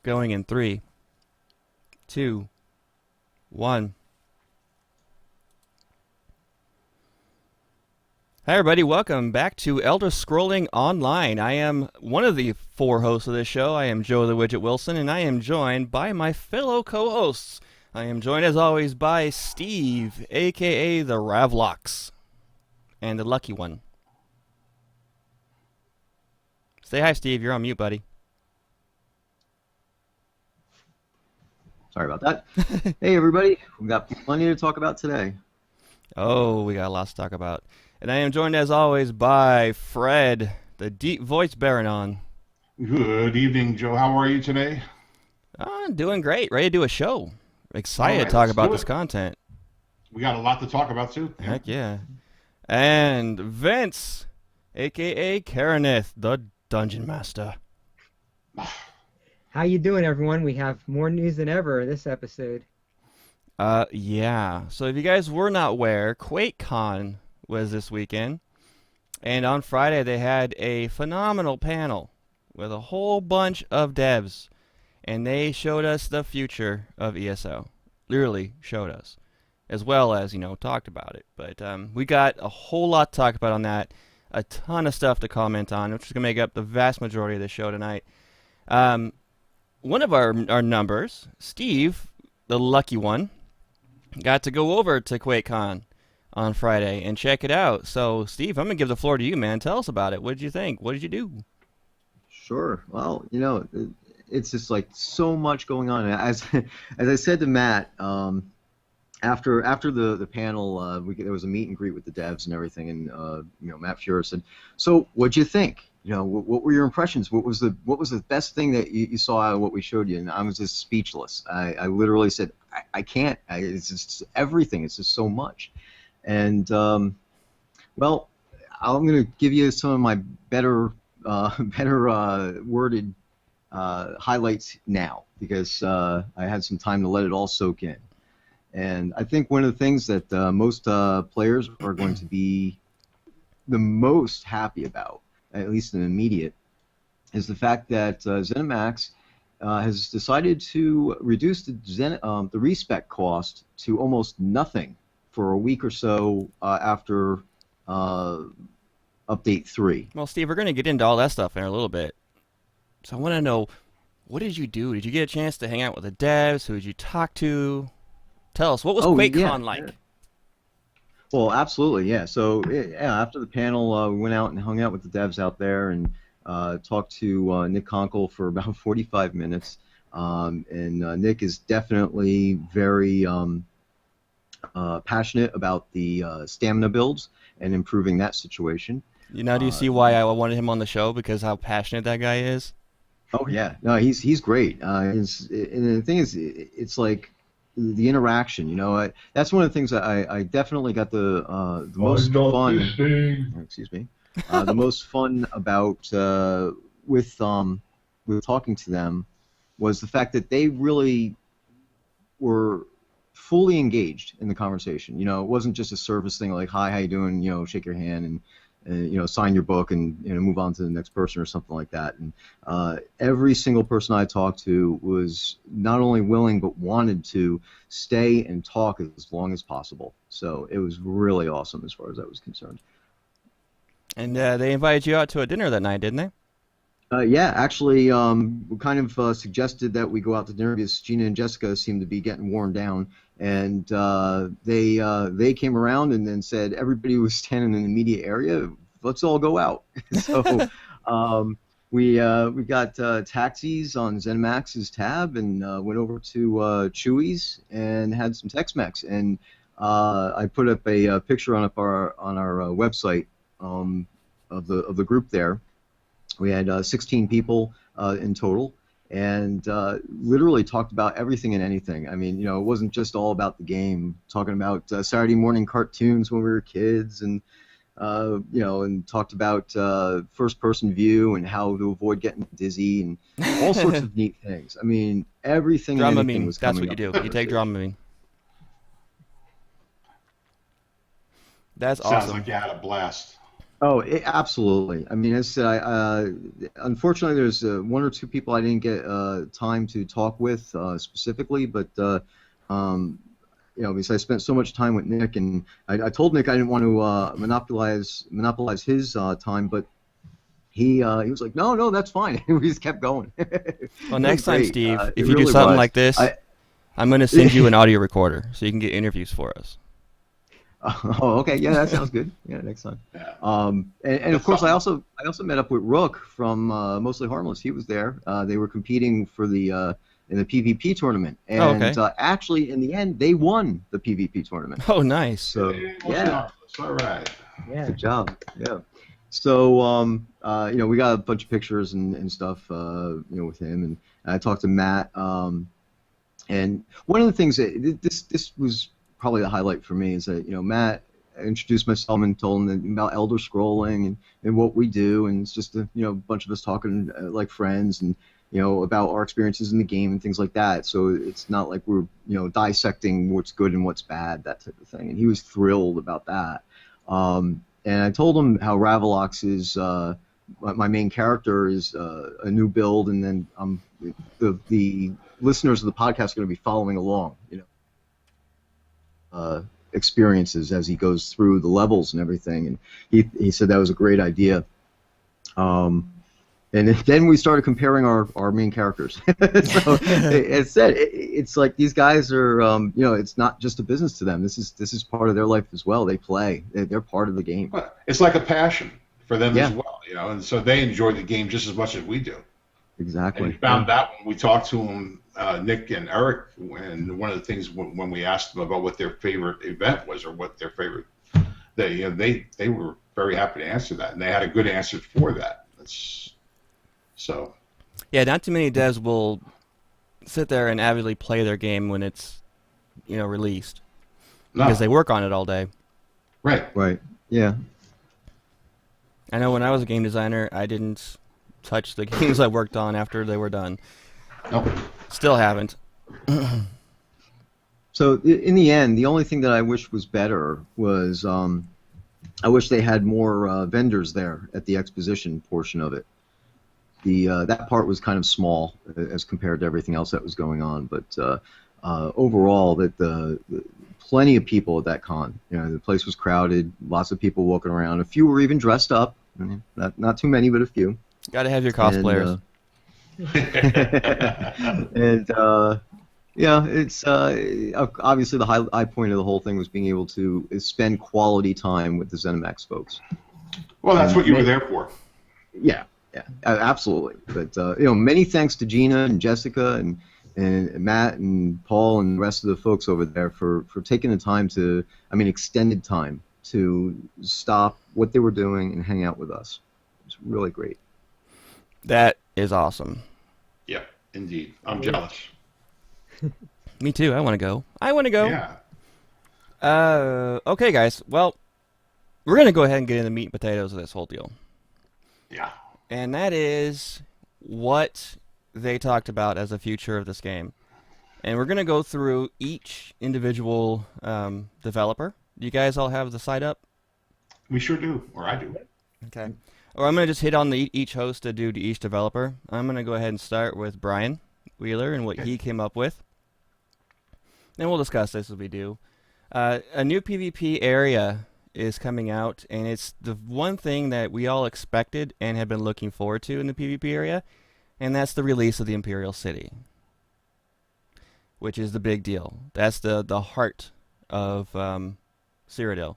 going in 3, 2, 1. Hi everybody, welcome back to Elder Scrolling Online. I am one of the 4 hosts of this show. I am Joe the Widget Wilson, and I am joined by my fellow co-hosts. I am joined as always by Steve, aka the Ravlox, and the Lucky One. Say hi, Steve. You're on mute, buddy. Sorry about that. Hey, everybody. We've got plenty to talk about today. Oh, we got a lot to talk about. And I am joined as always by Fred, the Deep Voice Baronon. Good evening, Joe. How are you today? Doing great. Ready to do a show. Excited All to right, talk let's about do this it. content. We got a lot to talk about, too. Heck yeah. And Vince, a.k.a. Karenith, the Dungeon Master. How you doing, everyone? We have more news than ever this episode. Yeah. So if you guys were not aware, QuakeCon was this weekend. And on Friday, they had a phenomenal panel with a whole bunch of devs. And they showed us the future of ESO. Literally showed us. As well as, talked about it. But we got a whole lot to talk about on that. A ton of stuff to comment on, which is going to make up the vast majority of the show tonight. One of our numbers, Steve, the lucky one, got to go over to QuakeCon on Friday and check it out. So, Steve, I'm going to give the floor to you, man. Tell us about it. What did you think? What did you do? Sure. Well, it's just like so much going on. As I said to Matt, after the panel, there was a meet and greet with the devs and everything, and Matt Fuhrer said, "So, what'd you think? What were your impressions? What was the best thing that you saw out of what we showed you?" And I was just speechless. I literally said, "I can't. It's just everything. It's just so much." And well, I'm going to give you some of my better worded highlights now because I had some time to let it all soak in. And I think one of the things that most players are going to be the most happy about, at least in the immediate, is the fact that ZeniMax has decided to reduce the respec cost to almost nothing for a week or so after Update 3. Well, Steve, we're going to get into all that stuff in a little bit. So I want to know, what did you do? Did you get a chance to hang out with the devs? Who did you talk to? Tell us, what was QuakeCon like? Yeah. Well, absolutely, yeah. So, after the panel, we went out and hung out with the devs out there and talked to Nick Conkle for about 45 minutes. And Nick is definitely very passionate about the stamina builds and improving that situation. Do you see why I wanted him on the show? Because how passionate that guy is? Oh, yeah. No, he's great. And the thing is, it's like the interaction, that's one of the things that I definitely got the most fun. Excuse me. The most fun about with talking to them was the fact that they really were fully engaged in the conversation. It wasn't just a service thing like, "Hi, how you doing?" Shake your hand and sign your book and move on to the next person or something like that. And every single person I talked to was not only willing but wanted to stay and talk as long as possible. So it was really awesome as far as that was concerned. And they invited you out to a dinner that night, didn't they? Yeah, actually, we kind of suggested that we go out to dinner because Gina and Jessica seemed to be getting worn down, and they came around and then said everybody who was standing in the immediate area, let's all go out. So we got taxis on ZeniMax's tab and went over to Chewy's and had some Tex-Mex, and I put up a picture on our website of the group there. We had 16 people in total, and literally talked about everything and anything. I mean, it wasn't just all about the game. Talking about Saturday morning cartoons when we were kids, and and talked about first-person view and how to avoid getting dizzy and all sorts of neat things. I mean, everything and anything was coming up. That's what you do. You take Dramamine. That's awesome. Sounds like you had a blast. Oh, absolutely. I mean, as I said, unfortunately, there's one or two people I didn't get time to talk with specifically, but um, because I spent so much time with Nick, and I told Nick I didn't want to monopolize his time, but he was like, no, no, that's fine. We just kept going. It Well, was next time, great. Steve, It if you do really something was. like this, I, I'm going to send you an audio recorder so you can get interviews for us. Oh, okay. Yeah, that sounds good. Yeah, next time. Yeah. And of That's course, something. I also met up with Rook from Mostly Harmless. He was there. They were competing for the in the PvP tournament, Oh, and okay. actually, in the end, they won the PvP tournament. Oh, nice. So Hey, yeah, all right. Yeah. good job. Yeah. So we got a bunch of pictures and stuff, with him, and I talked to Matt. And one of the things that this was probably the highlight for me is that Matt introduced myself and told him about Elder Scrolling and what we do, and it's just a bunch of us talking like friends, and about our experiences in the game and things like that. So it's not like we're dissecting what's good and what's bad, that type of thing. And he was thrilled about that. And I told him how Ravalox is my main character is a new build, and then the listeners of the podcast are going to be following along, experiences as he goes through the levels and everything. And he said that was a great idea. And then we started comparing our main characters. So it's like these guys are, it's not just a business to them. This is part of their life as well. They play. They're part of the game. But it's like a passion for them as Yeah, well, and so they enjoy the game just as much as we do. And we exactly. Yeah. found out when we talked to them, Nick and Eric, and one of the things when we asked them about what their favorite event was or what their favorite, they were very happy to answer that, and they had a good answer for that. That's so. Yeah, not too many devs will sit there and avidly play their game when it's, released because No, they work on it all day. right. Right. Yeah. I know when I was a game designer, I didn't touch the games I worked on after they were done. No, Still haven't. So in the end, the only thing that I wish was better was I wish they had more vendors there at the exposition portion of it. The that part was kind of small as compared to everything else that was going on, but overall, the plenty of people at that con. The place was crowded, lots of people walking around. A few were even dressed up. I mean, not too many, but a few. Got to have your And cosplayers. and yeah, it's obviously the high point of the whole thing was being able to spend quality time with the ZeniMax folks. well, that's what you were And there for. yeah, yeah, absolutely. But many thanks to Gina and Jessica and Matt and Paul and the rest of the folks over there for taking the time extended time to stop what they were doing and hang out with us. It's really great. That is awesome. Yeah, indeed. I'm jealous. Me too. I want to go. I want to go. Yeah. Okay, guys. Well, we're going to go ahead and get into the meat and potatoes of this whole deal. Yeah. And that is what they talked about as the future of this game. And we're going to go through each individual developer. Do you guys all have the site up? We sure do, or I do. Okay. Or I'm going to just hit on each host to do to each developer. I'm going to go ahead and start with Brian Wheeler and what Okay. he came up with. And we'll discuss this as we do. A new PvP area is coming out, and it's the one thing that we all expected and have been looking forward to in the PvP area, and that's the release of the Imperial City, which is the big deal. That's the heart of Cyrodiil.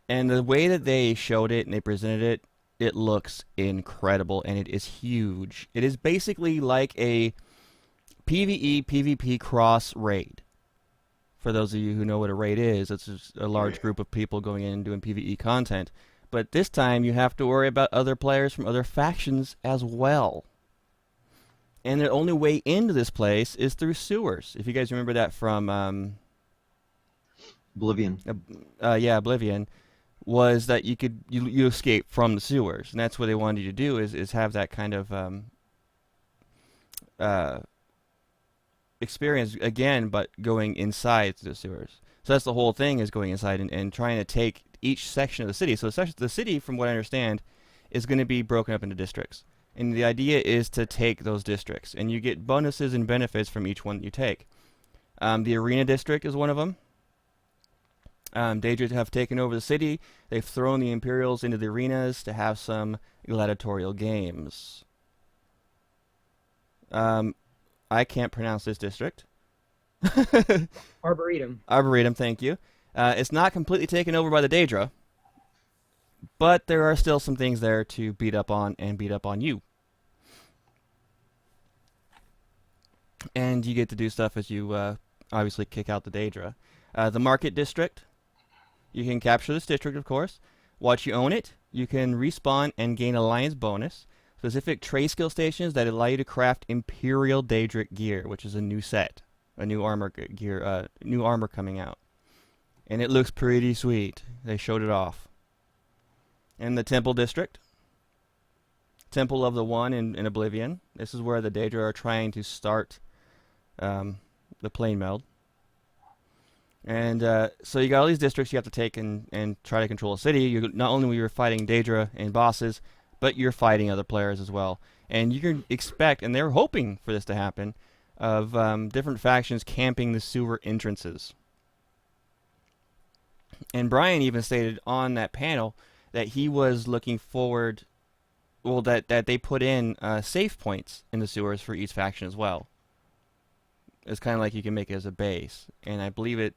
And the way that they showed it and they presented it, it looks incredible, and it is huge. It is basically like a PvE PvP cross raid. For those of you who know what a raid is, it's just a large group of people going in and doing PvE content. But this time you have to worry about other players from other factions as well. And the only way into this place is through sewers. If you guys remember that from Oblivion. Oblivion, was that you escape from the sewers, and that's what they wanted you to do is have that kind of experience again, but going inside the sewers. So that's the whole thing, is going inside and trying to take each section of the city. So the city, from what I understand, is going to be broken up into districts. And the idea is to take those districts. And you get bonuses and benefits from each one that you take. The Arena District is one of them. Daedra have taken over the city. They've thrown the Imperials into the arenas to have some gladiatorial games. I can't pronounce this district. Arboretum. Arboretum, thank you. It's not completely taken over by the Daedra, but there are still some things there to beat up on and beat up on you. And you get to do stuff as you obviously kick out the Daedra. The Market District. You can capture this district, of course. Once you own it, you can respawn and gain alliance bonus. Specific trade skill stations that allow you to craft Imperial Daedric gear, which is a new set, a new armor gear, new armor coming out, and it looks pretty sweet. They showed it off. And the Temple District, Temple of the One in Oblivion. This is where the Daedra are trying to start the plane meld. And so you got all these districts you have to take and try to control a city. You not only you're fighting Daedra and bosses, but you're fighting other players as well. And you can expect, and they're hoping for this to happen, of different factions camping the sewer entrances. And Brian even stated on that panel that he was looking forward, well, that they put in save points in the sewers for each faction as well. It's kind of like you can make it as a base. And I believe it,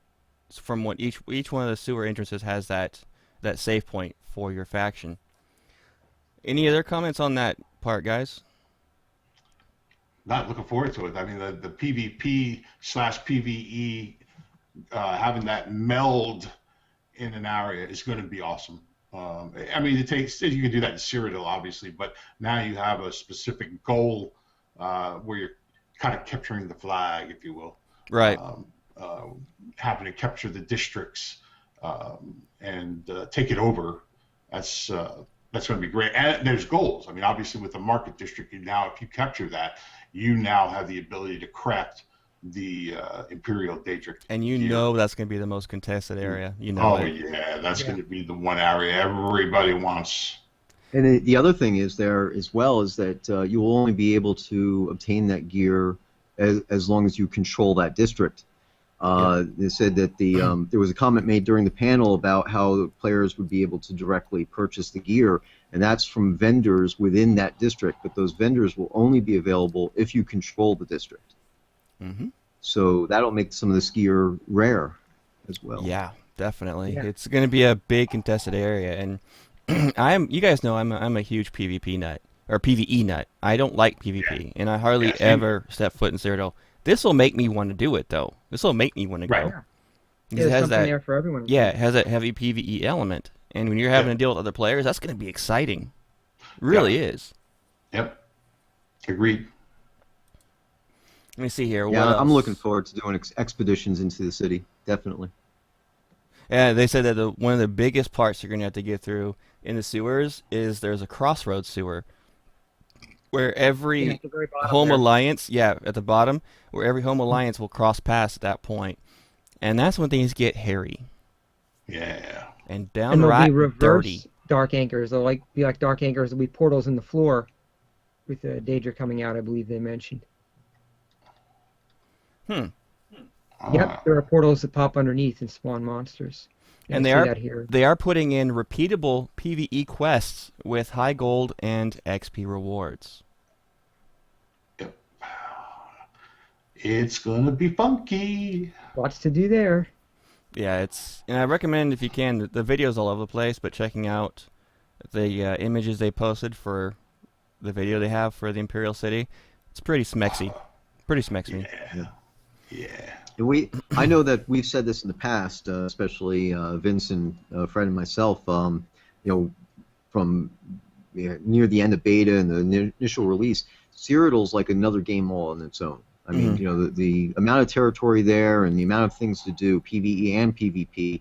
from what each one of the sewer entrances has that save point for your faction. Any other comments on that part, guys? Not looking forward to it. I mean, the PvP/PvE, having that meld in an area is going to be awesome. I mean, you can do that in Cyrodiil, obviously, but now you have a specific goal where you're kind of capturing the flag, if you will. Right. Having to capture the districts and take it over. That's going to be great. And there's goals. I mean, obviously, with the Market District, now if you capture that, you now have the ability to craft the Imperial Daedric. And you know that's going to be the most contested area. You know. Oh, it. yeah. That's going to be the one area everybody wants. And the other thing is there as well is that you will only be able to obtain that gear as long as you control that district. They said that there was a comment made during the panel about how the players would be able to directly purchase the gear, and that's from vendors within that district, but those vendors will only be available if you control the district. Mm-hmm. So that'll make some of this gear rare as well. Yeah, definitely. Yeah. It's going to be a big contested area, and you guys know I'm a huge PvP nut, or PvE nut. I don't like PvP, and I hardly ever step foot in Cyrodiil. This will make me want to do it, though. This will make me want to go. Right. Because There's something there for everyone. Yeah, it has that heavy PvE element, and when you're having to deal with other players, that's going to be exciting. It really is. Yep. Agreed. Let me see here. Yeah, What I'm else? looking forward to doing expeditions into the city, definitely. Yeah, they said that one of the biggest parts you're going to have to get through in the sewers is there's a crossroads sewer where every Yeah, at the very bottom home there. alliance, at the bottom, where every home alliance will cross past at that point. And that's when things get hairy Yeah. and And there'll downright be reverse dirty. dark anchors. They'll be like dark anchors. There'll be portals in the floor with the Daedra coming out, I believe they mentioned. Yep, there are portals that pop underneath and spawn monsters. You And don't they see are that here. they are putting in repeatable PvE quests with high gold and XP rewards. Yep. It's going to be funky. Lots to do there. Yeah, and I recommend if you can, the videos all over the place, but checking out the images they posted for the video they have for the Imperial City. It's pretty smexy. Pretty smexy. Yeah. And I know that we've said this in the past, especially Vince and Fred and myself. From near the end of beta and the initial release, Cyrodiil's like another game all on its own. I mean, the amount of territory there and the amount of things to do, PvE and PvP.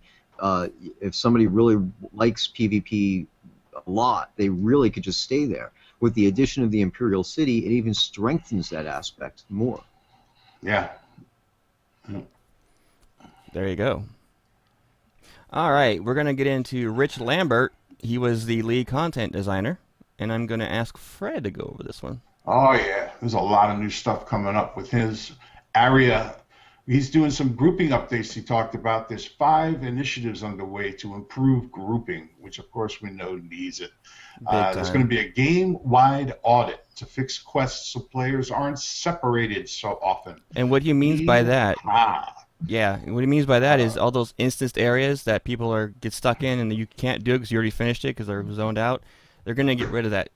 If somebody really likes PvP a lot, they really could just stay there. With the addition of the Imperial City, it even strengthens that aspect more. Yeah. There you go. All right, we're going to get into Rich Lambert. He was the lead content designer, and I'm going to ask Fred to go over this one. Oh yeah, there's a lot of new stuff coming up with his area. He's doing some grouping updates. He talked about there's 5 initiatives underway to improve grouping, which of course we know needs it. There's going to be a game-wide audit to fix quests so players aren't separated so often. And what he means by that, Ah, yeah, what he means by that is all those instanced areas that people get stuck in and you can't do it because you already finished it because they're zoned out. They're going to get rid of that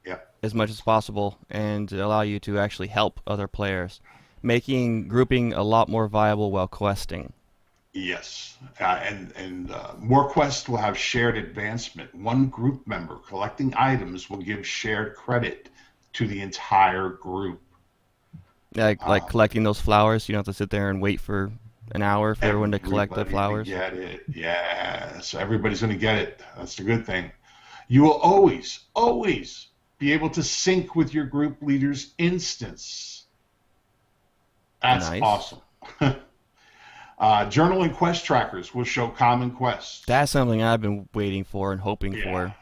yeah. as much as possible and allow you to actually help other players, making grouping a lot more viable while questing. Yes, and more quests will have shared advancement. One group member collecting items will give shared credit to the entire group. Like collecting those flowers, you don't have to sit there and wait for an hour for everyone to collect the Everybody flowers. Get it? Yeah. So everybody's going to get it. That's the good thing. You will always, always be able to sync with your group leader's instance. That's Nice. awesome. Journal and quest trackers will show common quests. That's something I've been waiting for and hoping for.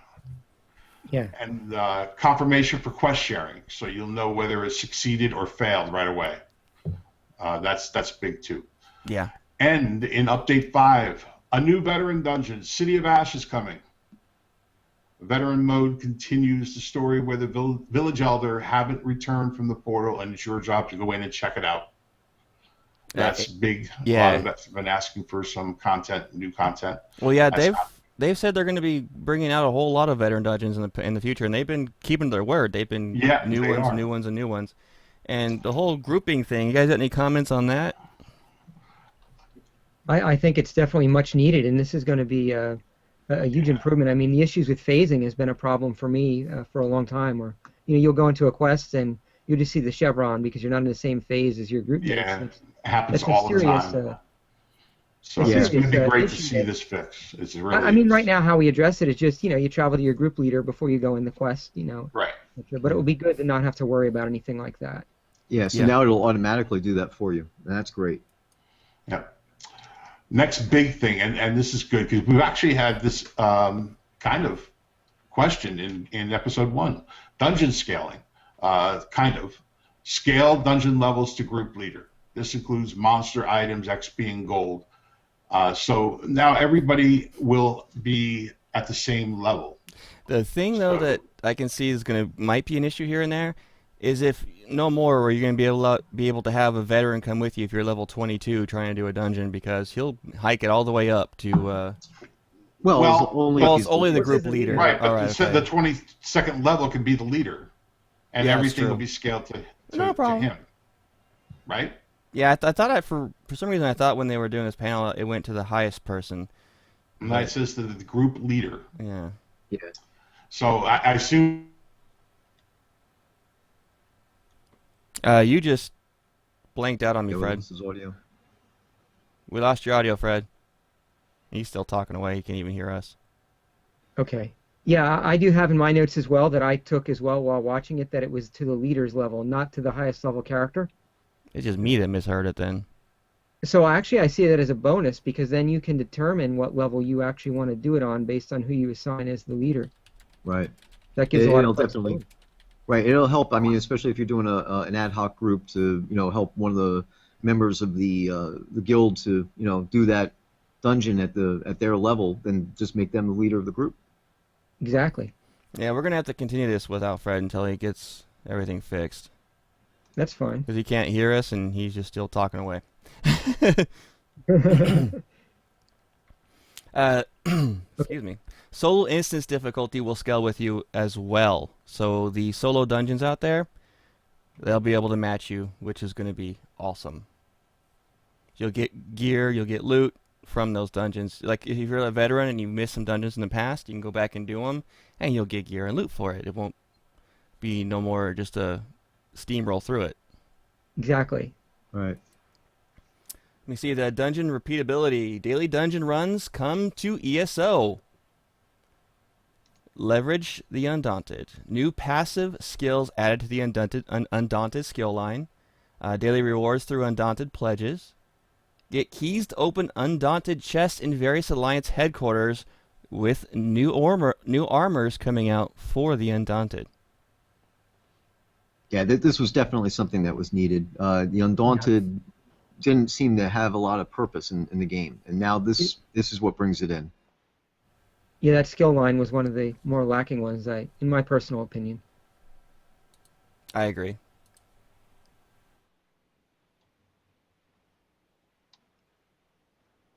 Yeah. And confirmation for quest sharing, so you'll know whether it succeeded or failed right away. That's big too. Yeah. And in update 5, a new veteran dungeon, City of Ash, is coming. Veteran mode continues the story where the village elder haven't returned from the portal, and it's your job to go in and check it out. That's big. Yeah. A lot of that's been asking for some content, new content. Well, yeah, That's they've said they're going to be bringing out a whole lot of veteran dungeons in the future, and they've been keeping their word. They've been Yeah, new they ones, are. new ones, and new ones. And the whole grouping thing. You guys got any comments on that? I think it's definitely much needed, and this is going to be a huge improvement. I mean, the issues with phasing has been a problem for me for a long time. Where you'll go into a quest and you'll just see the chevron because you're not in the same phase as your group mates. Yeah, That's- it happens that's a all the serious. time. So Yeah. it's going to be serious, great to issue see that- this fix. It's really. I mean, right now how we address it is just you travel to your group leader before you go in the quest. Right. But it would be good to not have to worry about anything like that. Yeah, so Yeah. now it'll automatically do that for you. And that's great. Yeah. Next big thing, and this is good because we've actually had this kind of question in episode 1, dungeon scaling. Kind of scale dungeon levels to group leader. This includes monster items, XP, and gold. So now everybody will be at the same level. The thing though So- that I can see might be an issue here and there is if no more where you're going to be able to have a veteran come with you if you're level 22 trying to do a dungeon because he'll hike it all the way up to Well, Well, it's only, well, if it's he's- only the What's group the leader. leader? Right, but All right, the okay. 22nd level can be the leader, and Yeah, that's everything will true. be scaled to No problem. him. Right? Yeah, I thought for some reason I thought when they were doing this panel it went to the highest person. And that says the group leader. Yeah. Yeah. So I assume. You just blanked out on me, Yeah, Fred. this is audio. We lost your audio, Fred. He's still talking away. He can't even hear us. Okay. Yeah, I do have in my notes as well that I took as well while watching it that it was to the leader's level, not to the highest level character. It's just me that misheard it then. So actually, I see that as a bonus because then you can determine what level you actually want to do it on based on who you assign as the leader. Right. That gives a lot It'll of definitely. flexibility. Right. It'll help. I mean, especially if you're doing an ad hoc group to help one of the members of the guild to do that dungeon at their level, then just make them the leader of the group. Exactly. Yeah, we're gonna have to continue this without Fred until he gets everything fixed That's fine. because he can't hear us and he's just still talking away. Excuse me. Solo instance difficulty will scale with you as well. So the solo dungeons out there, they'll be able to match you, which is going to be awesome. You'll get gear, you'll get loot from those dungeons. Like if you're a veteran and you missed some dungeons in the past, you can go back and do them, and you'll get gear and loot for it. It won't be no more just a steamroll through it. Exactly. Right. Let me see the dungeon repeatability. Daily dungeon runs come to ESO. Leverage the Undaunted. New passive skills added to the Undaunted skill line. Daily rewards through Undaunted pledges. Get keys to open undaunted chests in various Alliance headquarters with new armors coming out for the Undaunted. Yeah, this was definitely something that was needed. The Undaunted didn't seem to have a lot of purpose in the game, and now this is what brings it in. Yeah, that skill line was one of the more lacking ones, in my personal opinion. I agree.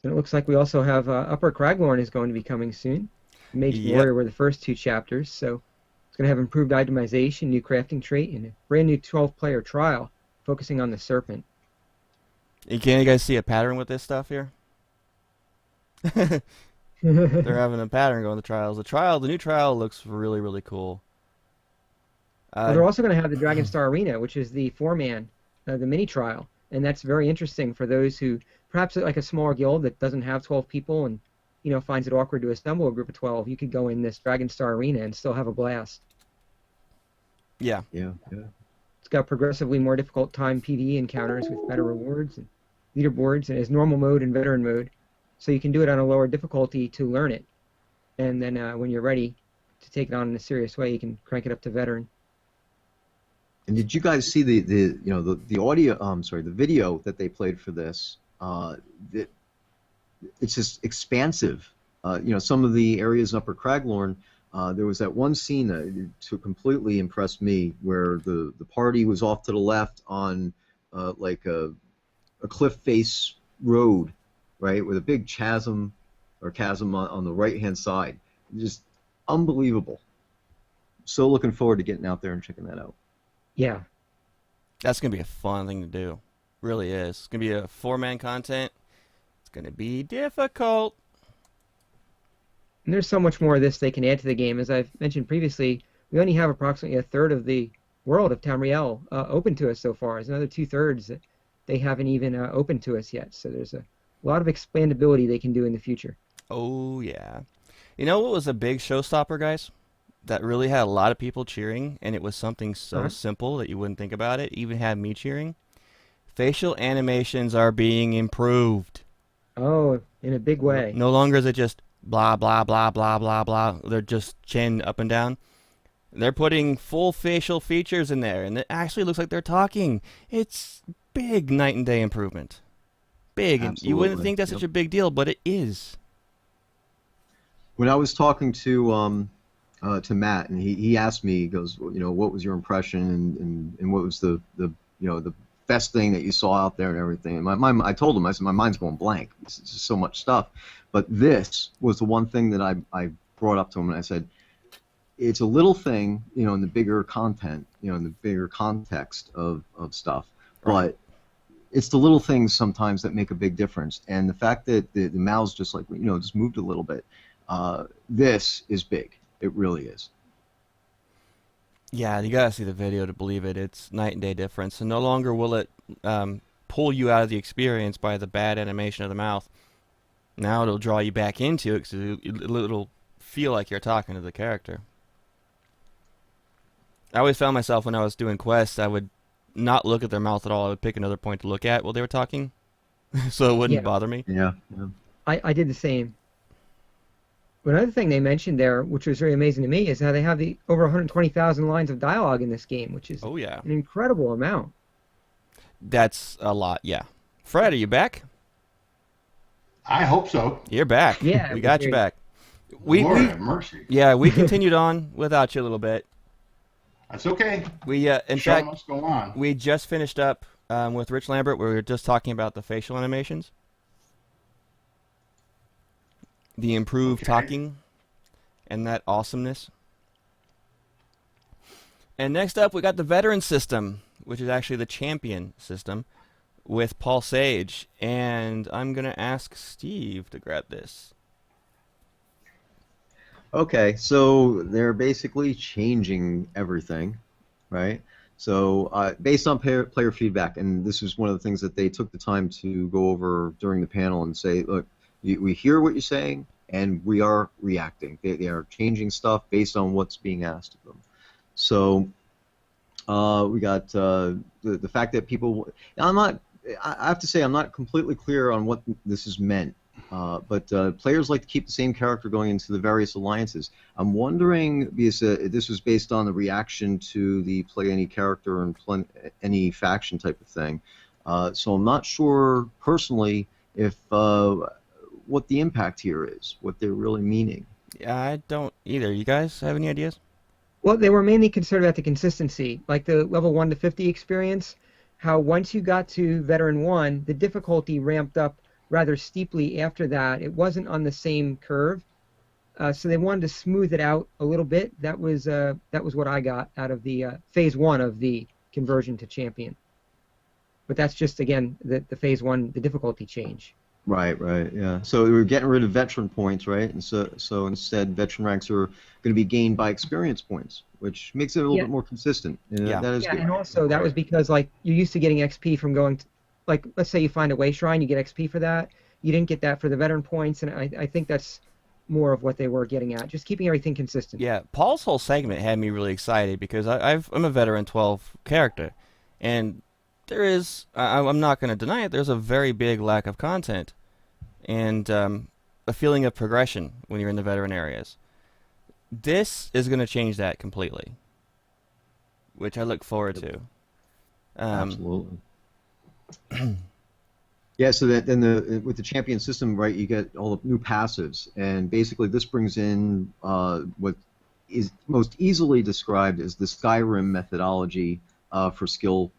And it looks like we also have Upper Craglorn is going to be coming soon. Mage and Yep. Warrior were the first 2 chapters, so it's going to have improved itemization, new crafting trait, and a brand new 12-player trial focusing on the Serpent. Can you guys see a pattern with this stuff here? They're having a pattern going with the trials. The new trial looks really, really cool. Well, they're also going to have the Dragonstar Arena, which is the 4-man, the mini trial, and that's very interesting for those who perhaps like a smaller guild that doesn't have 12 people and finds it awkward to assemble a group of 12. You could go in this Dragonstar Arena and still have a blast. Yeah. It's got progressively more difficult time PvE encounters with better rewards and leaderboards, and has normal mode and veteran mode, so you can do it on a lower difficulty to learn it, and then when you're ready to take it on in a serious way, you can crank it up to veteran. And did you guys see the audio? The video that they played for this. It's just expansive. Some of the areas in Upper Craglorn, there was that one scene that completely impressed me, where the party was off to the left on like a cliff face road, right, with a big chasm on the right hand side. Just unbelievable. So looking forward to getting out there and checking that out. Yeah. That's going to be a fun thing to do. Really is. It's going to be a 4-man content. It's going to be difficult. And there's so much more of this they can add to the game. As I've mentioned previously, we only have approximately a third of the world of Tamriel open to us so far. There's another 2/3 that they haven't even opened to us yet. So there's a lot of expandability they can do in the future. Oh, yeah. You know what was a big showstopper, guys? That really had a lot of people cheering, and it was something so simple that you wouldn't think about it. Even had me cheering. Facial animations are being improved. Oh, in a big way. No longer is it just blah, blah, blah, blah, blah, blah. They're just chin up and down. They're putting full facial features in there, and it actually looks like they're talking. It's big night and day improvement. Big. Absolutely. You wouldn't think that's such a big deal, but it is. When I was talking to Matt, and he asked me, he goes, well, what was your impression, and what was the best thing that you saw out there and everything. And I told him, I said, my mind's going blank. It's just so much stuff. But this was the one thing that I brought up to him, and I said, it's a little thing, in the bigger content, in the bigger context of stuff. But it's the little things sometimes that make a big difference. And the fact that the mouths just just moved a little bit, this is big. It really is. Yeah, you gotta see the video to believe it. It's night and day difference. And no longer will it pull you out of the experience by the bad animation of the mouth. Now it'll draw you back into it because it'll feel like you're talking to the character. I always found myself when I was doing quests, I would not look at their mouth at all. I would pick another point to look at while they were talking, so it wouldn't bother me. Yeah. I did the same. Another thing they mentioned there, which was very amazing to me, is how they have the over 120,000 lines of dialogue in this game, which is an incredible amount. That's a lot, yeah. Fred, are you back? I hope so. You're back. Yeah, we got you back. Lord have mercy. Yeah, we continued on without you a little bit. That's okay. We, in Show fact, must go on. we just finished up with Rich Lambert, where we were just talking about the facial animations, the improved talking, and that awesomeness. And next up, we got the veteran system, which is actually the champion system, with Paul Sage. And I'm going to ask Steve to grab this. Okay, so they're basically changing everything, right? So based on player feedback, and this is one of the things that they took the time to go over during the panel and say, look, we hear what you're saying, and we are reacting. They are changing stuff based on what's being asked of them. So we got the fact that people, I'm not I have to say I'm not completely clear on what this is meant. But players like to keep the same character going into the various alliances. I'm wondering, because this was based on the reaction to the play any character and any faction type of thing. So I'm not sure personally if what the impact here is, what they're really meaning. Yeah, I don't either. You guys have any ideas? Well, they were mainly concerned about the consistency, like the level 1 to 50 experience, how once you got to Veteran 1, the difficulty ramped up rather steeply after that. It wasn't on the same curve, so they wanted to smooth it out a little bit. That was what I got out of the phase 1 of the conversion to champion. But that's just, again, the phase 1, the difficulty change. Right, yeah. So we were getting rid of veteran points, right? And so instead, veteran ranks are going to be gained by experience points, which makes it a little bit more consistent. And Yeah. that is good. And also that was because, like, you're used to getting XP from going to, like, let's say you find a way shrine, you get XP for that. You didn't get that for the veteran points, and I think that's more of what they were getting at, just keeping everything consistent. Yeah, Paul's whole segment had me really excited because I'm a veteran 12 character, and there is, I'm not going to deny it, there's a very big lack of content and a feeling of progression when you're in the veteran areas. This is going to change that completely, which I look forward to. Absolutely. Yeah, so that then with the champion system, right, you get all the new passives, and basically this brings in what is most easily described as the Skyrim methodology for skill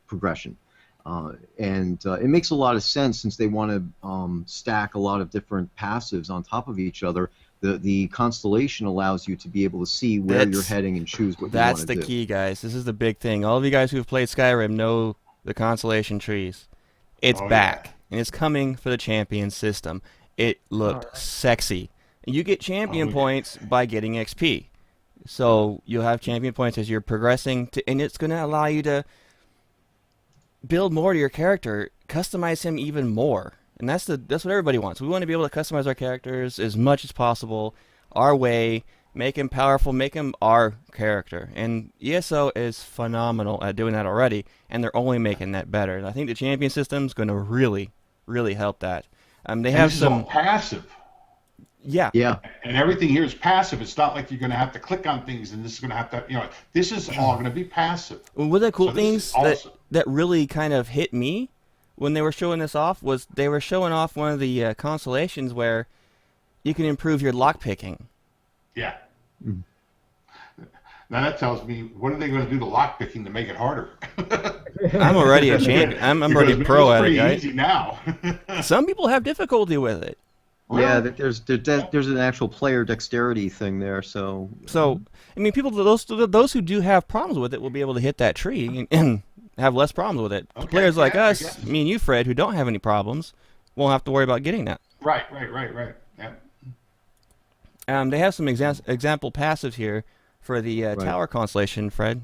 progression. And it makes a lot of sense since they want to stack a lot of different passives on top of each other. The constellation allows you to be able to see where you're heading and choose what you want to do. That's the key, guys. This is the big thing. All of you guys who have played Skyrim know the constellation trees. It's back, and it's coming for the champion system. It looked sexy. You get champion points by getting XP. So you'll have champion points as you're progressing, and it's going to allow you to build more to your character, customize him even more. And that's what everybody wants. We want to be able to customize our characters as much as possible, our way, make him powerful, make him our character. And ESO is phenomenal at doing that already, and they're only making that better. And I think the champion system is going to really, really help that. They have this some is all passive. Yeah. And everything here is passive. It's not like you're going to have to click on things, and this is going to have to, this is all going to be passive. One of the cool So this things is awesome. that really kind of hit me when they were showing this off was they were showing off one of the constellations where you can improve your lockpicking. Yeah. Now that tells me, what are they going to do to lockpicking to make it harder? I'm already a champion. I'm already pro at it, It's pretty guys. easy now. Some people have difficulty with it. Yeah, there's an actual player dexterity thing there. So I mean, those who do have problems with it will be able to hit that tree and have less problems with it. Okay, Players like yeah, I us, guess. me and you, Fred, who don't have any problems, won't have to worry about getting that. Right. Yeah. They have some example passives here for the tower constellation, Fred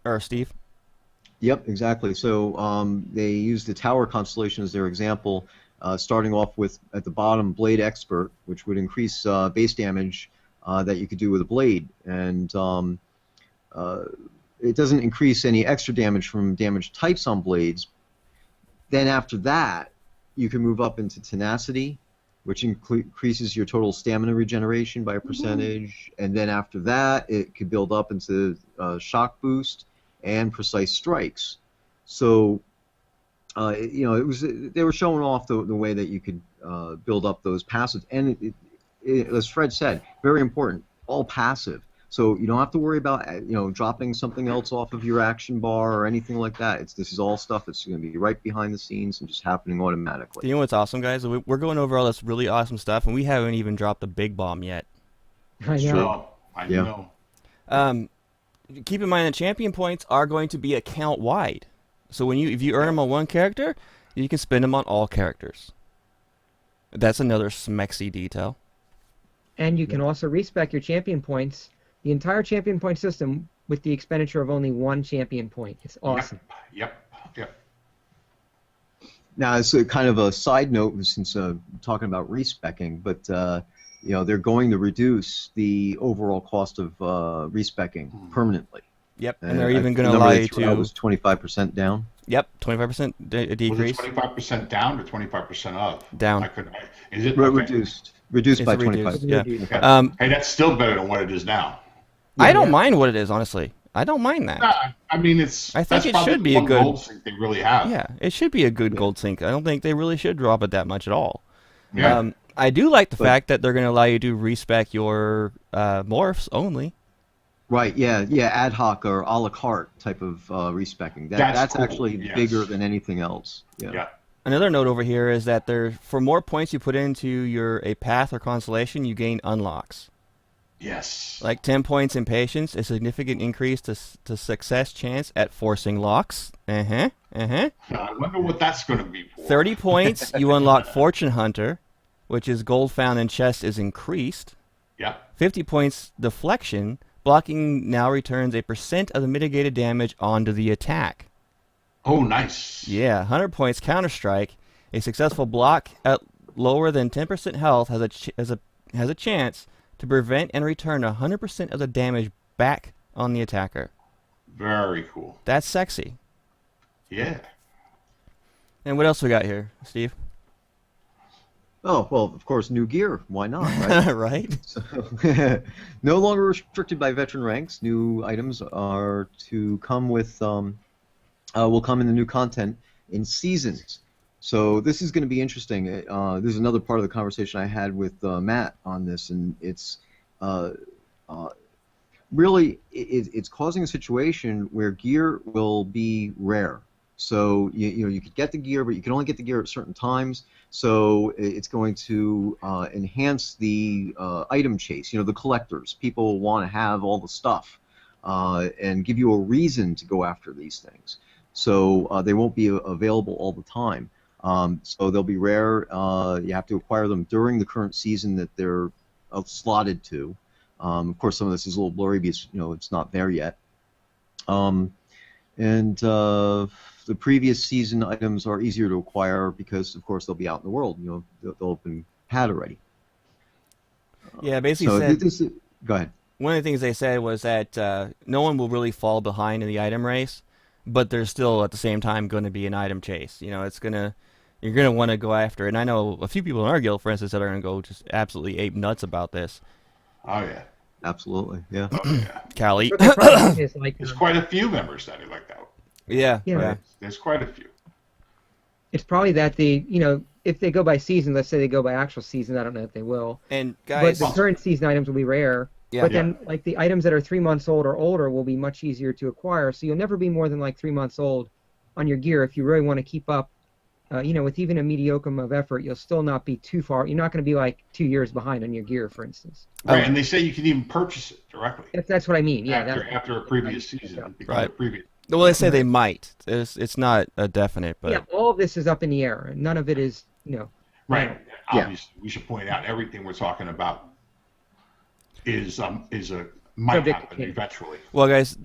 or Steve. Yep, exactly. So they use the tower constellation as their example, starting off with, at the bottom, Blade Expert, which would increase base damage that you could do with a blade. And it doesn't increase any extra damage from damage types on blades. Then after that, you can move up into Tenacity, which increases your total stamina regeneration by a percentage. And then after that, it could build up into Shock Boost and Precise Strikes. So, they were showing off the way that you could build up those passives. And as Fred said, very important, all passive. So you don't have to worry about dropping something else off of your action bar or anything like that. This is all stuff that's going to be right behind the scenes and just happening automatically. You know what's awesome, guys? We're going over all this really awesome stuff, and we haven't even dropped the big bomb yet. I know. Oh, I know. Keep in mind that champion points are going to be account wide. So if you earn them on one character, you can spend them on all characters. That's another smexy detail. And you can also respec your champion points, the entire champion point system, with the expenditure of only one champion point. It's awesome. Yep. Now, it's a kind of a side note since talking about respecking, but they're going to reduce the overall cost of respecking permanently. Yep, and they're even the going to number allow they you threw out to. was 25% down. Yep, 25% Was it decrease. 25% down or 25% up? Down. I couldn't. Is it okay? Reduced It's by reduced, 25%. yeah. Okay. Um, Hey, that's still better than what it is now. I don't Yeah. mind what it is, honestly. I don't mind that. I mean, I think that's it probably should the be a one good- gold sink they really have. Yeah, it should be a good Yeah. gold sink. I don't think they really should drop it that much at all. Yeah. I do like the But- fact that they're going to allow you to respec your morphs only. Right, yeah, ad hoc or a la carte type of respecking. That's cool, actually yes. bigger than anything else. Yeah. Another note over here is that for more points you put into a path or constellation, you gain unlocks. Yes. Like 10 points in patience, a significant increase to success chance at forcing locks. I wonder what that's going to be for. 30 points, you unlock Fortune Hunter, which is gold found in chest is increased. Yeah. 50 points deflection, blocking now returns a % of the mitigated damage onto the attack. Oh, nice. Yeah, 100 points counter strike, a successful block at lower than 10% health has a chance to prevent and return 100% of the damage back on the attacker. Very cool. That's sexy. Yeah. And what else we got here, Steve? Oh, well, of course, new gear. Why not, right? Right? So, no longer restricted by veteran ranks. New items are to come with, will come in the new content in seasons. So this is going to be interesting. This is another part of the conversation I had with Matt on this, and it's really it's causing a situation where gear will be rare. So you could get the gear, but you can only get the gear at certain times. So it's going to enhance the item chase. The collectors. People want to have all the stuff and give you a reason to go after these things. So they won't be available all the time. So they'll be rare. You have to acquire them during the current season that they're slotted to. Of course, some of this is a little blurry because it's not there yet. The previous season items are easier to acquire because, of course, they'll be out in the world. They'll have been had already. Yeah, basically So go ahead. one of the things they said was that no one will really fall behind in the item race, but there's still at the same time going to be an item chase. You're gonna want to go after it. And I know a few people in our guild, for instance, that are gonna go just absolutely ape nuts about this. Oh, yeah. Absolutely, yeah. Oh, yeah. Callie. But the problem is, like, There's quite a few members that are like that. Yeah. Yeah. There's quite a few. it's probably that if they go by season, let's say they go by actual season, I don't know if they will. And guys, But the current season items will be rare. Yeah. But then, like, the items that are 3 months old or older will be much easier to acquire. So you'll never be more than like 3 months old on your gear if you really want to keep up. With even a mediocre of effort, you'll still not be too far. You're not going to be like 2 years behind on your gear, for instance. Right, and they say you can even purchase it directly That's what I mean. Yeah. after a previous season. Right. A previous. well, they say they might. It's not a definite, but Yeah. All of this is up in the air. None of it is. Right. Yeah. Obviously, we should point out everything we're talking about is might Subject to happen change. eventually. well, guys,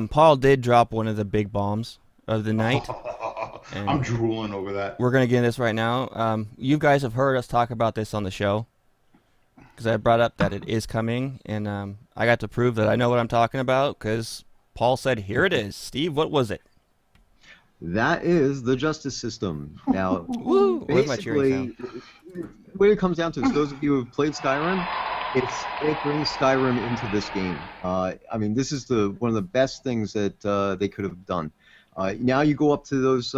Paul did drop one of the big bombs of the night. I'm drooling over that. We're gonna get into this right now. You guys have heard us talk about this on the show because I brought up that it is coming, and I got to prove that I know what I'm talking about because Paul said, "Here it is." Steve, what was it? That is the justice system. Now, Woo! Where's my cheering basically, what it comes down to is those of you who have played Skyrim, it brings Skyrim into this game. This is one of the best things that they could have done. Now you go up to those